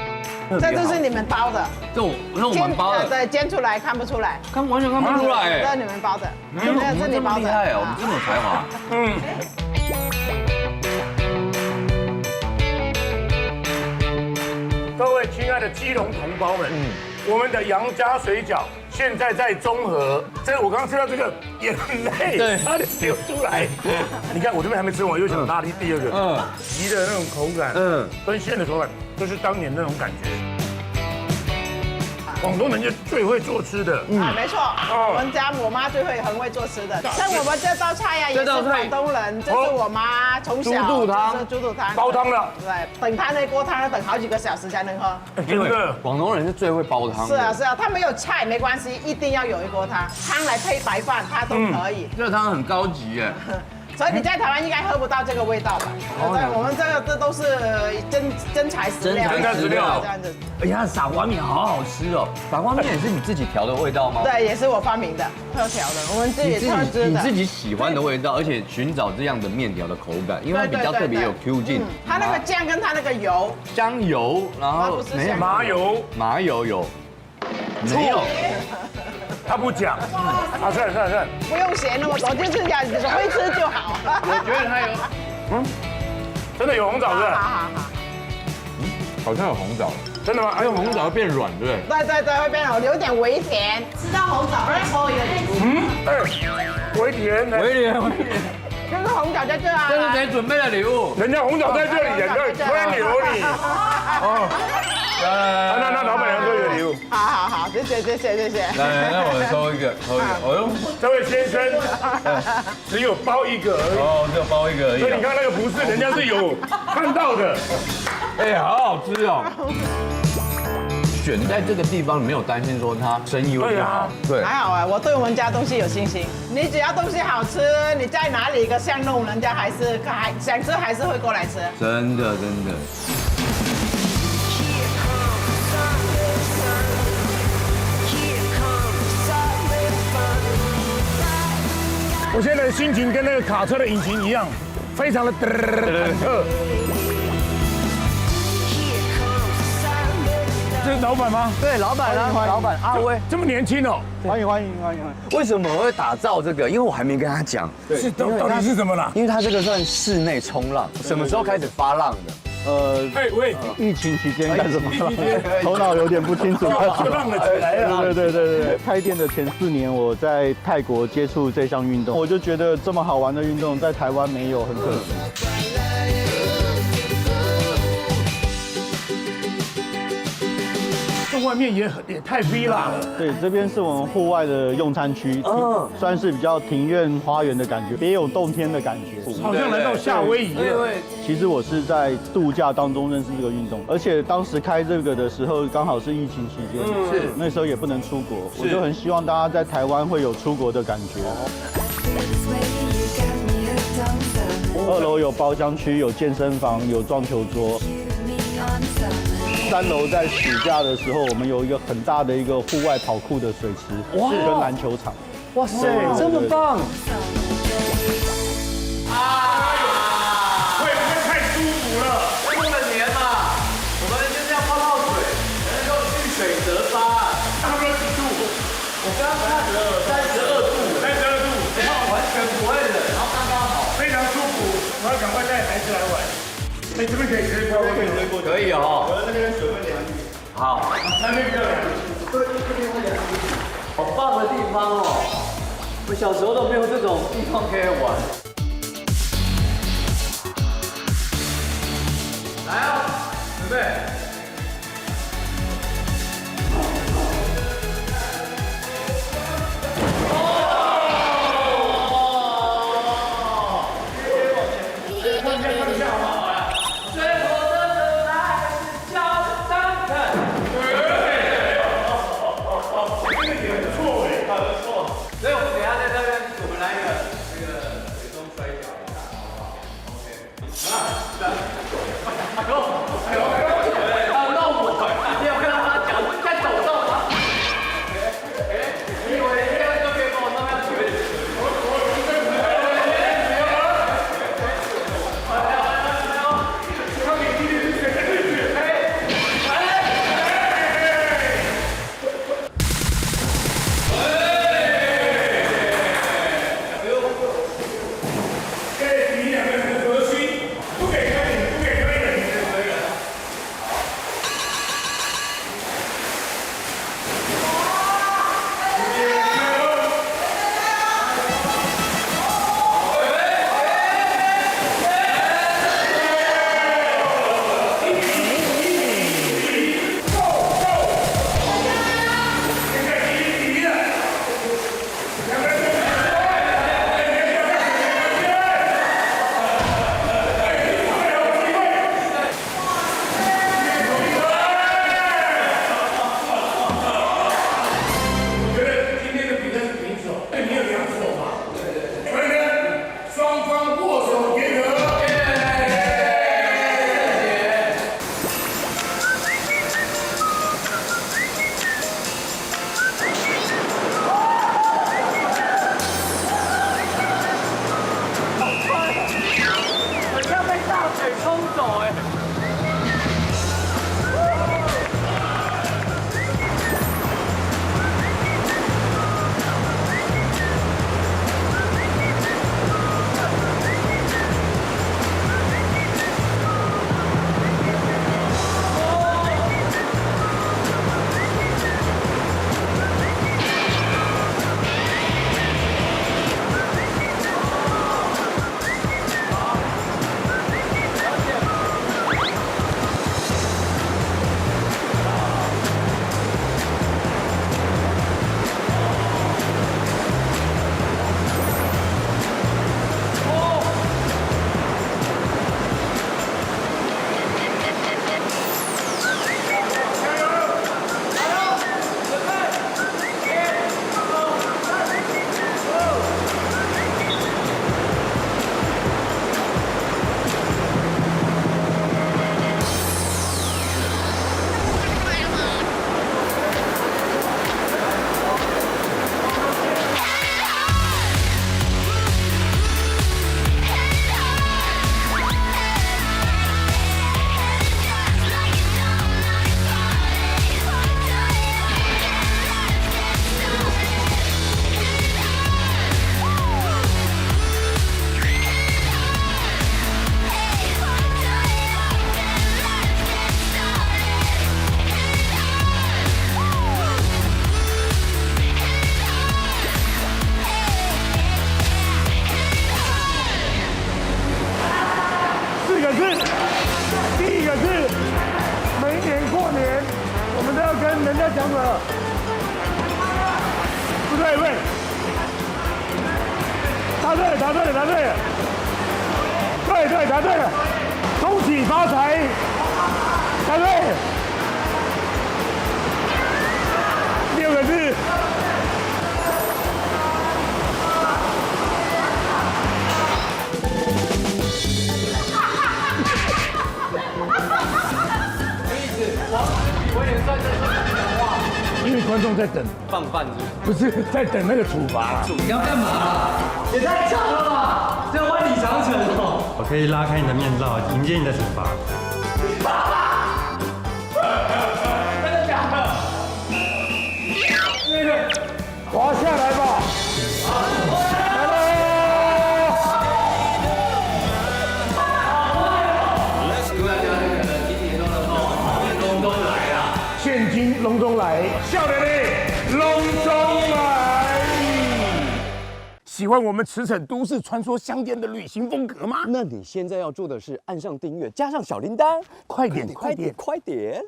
这就是你们包的，这我们包的，对，煎出来看不出来，完全看不出来，这是你们包的，没有，是你包的，厉害哦，我们这么有才华。各位亲爱的基隆同胞们，我们的杨家水饺现在在中和，这我刚刚吃到这个眼泪差点流出来。你看我这边还没吃完，又想拉第二个，皮的那种口感，跟馅的口感，就是当年那种感觉。广东人就最会做吃的，没错，我们家我妈最会很会做吃的。像我们这道菜呀，也是广东人，这是我妈从小猪肚汤，猪肚汤煲汤了，对，等汤那锅汤要等好几个小时才能喝。真的，广东人是最会煲汤。是啊是啊，他没有菜没关系，一定要有一锅汤，汤来配白饭，它都可以。这个汤很高级耶。所以你在台湾应该喝不到这个味道吧？对，我们这都是真材实料，真材实料这样子。哎呀，傻瓜面好好吃哦！傻瓜面也是你自己调的味道吗？对，也是我发明的，特调的，我们自己特制的。你自己喜欢的味道，而且寻找这样的面条的口感，因为它比较特别有 Q 劲。它那个酱跟它那个油，香油，然后麻油，麻油有，没有。他不讲，算了，不用写那么多，就是这样，会吃就好。我觉得它有，真的有红枣是吧？好，好像有红枣，真的吗？还有红枣会变软，对不对？对，会变软，有点微甜。吃到红枣再抽一个。微甜，就是红枣在这啊。这是谁准备的礼物？人家红枣在这里，人家吹牛你。那老板娘都有礼物。好，谢谢。来，那我抽一个。哎呦，这位先生只有包一个而已。哦，只有包一个而已。所以你看那个不是，人家是有看到的。哎，好好吃哦。选在这个地方，没有担心说它生意会不好。对，还好哎，我对我们家东西有信心。你只要东西好吃，你在哪里一个巷弄，人家还想吃，还是会过来吃。真的。我现在的心情跟那个卡车的引擎一样，非常的忐忑。这是老板吗？对，老板阿威，这么年轻哦。欢迎。为什么我会打造这个？因为我还没跟他讲，是到底是什么啦？因为他这个算室内冲浪，什么时候开始发浪的？疫情期间干什么？头脑有点不清楚。就浪了起来了。对。开店的前4年，我在泰国接触这项运动，我就觉得这么好玩的运动在台湾没有，很可惜。这外面也太 V 啦。对，这边是我们户外的用餐区，算是比较庭院花园的感觉，别有洞天的感觉，好像来到夏威夷了。其实我是在度假当中认识这个运动，而且当时开这个的时候刚好是疫情期间，那时候也不能出国，我就很希望大家在台湾会有出国的感觉。2楼有包厢区，有健身房，有撞球桌。3楼在暑假的时候，我们有一个很大的一个户外跑酷的水池，跟篮球场。哇塞，这么棒！会不会太舒服了？过了年嘛，我们就是要泡水，能够遇水则发。差不多几度？这边可以直接飘过去，可以哦。那边水会凉一点。好，那边比较凉。对，这边会凉一点。好棒的地方哦！我小时候都没有这种地方可以玩。来啊，准备。所以我们等一下在这边，我们来一个那个水中摔跤一下，好不好 ？OK， 他弄我，你有看到他脚在抖动吗？你以为这样就可以把我弄下去？讲什么？不对，不对，答对了，答对了，答对了，对对，答对了，恭喜发财，答对了，6个字。因为观众在等棒棒子，不是在等那个处罚。你要干嘛？也太强了吧！这万里长城哦！我可以拉开你的面罩，迎接你的惩罚。真的假的？那个滑下来吧。来喽！隆中来，笑脸的隆中来。喜欢我们驰骋都市传说乡间的旅行风格吗？那你现在要做的是按上订阅，加上小铃铛，快点！快点！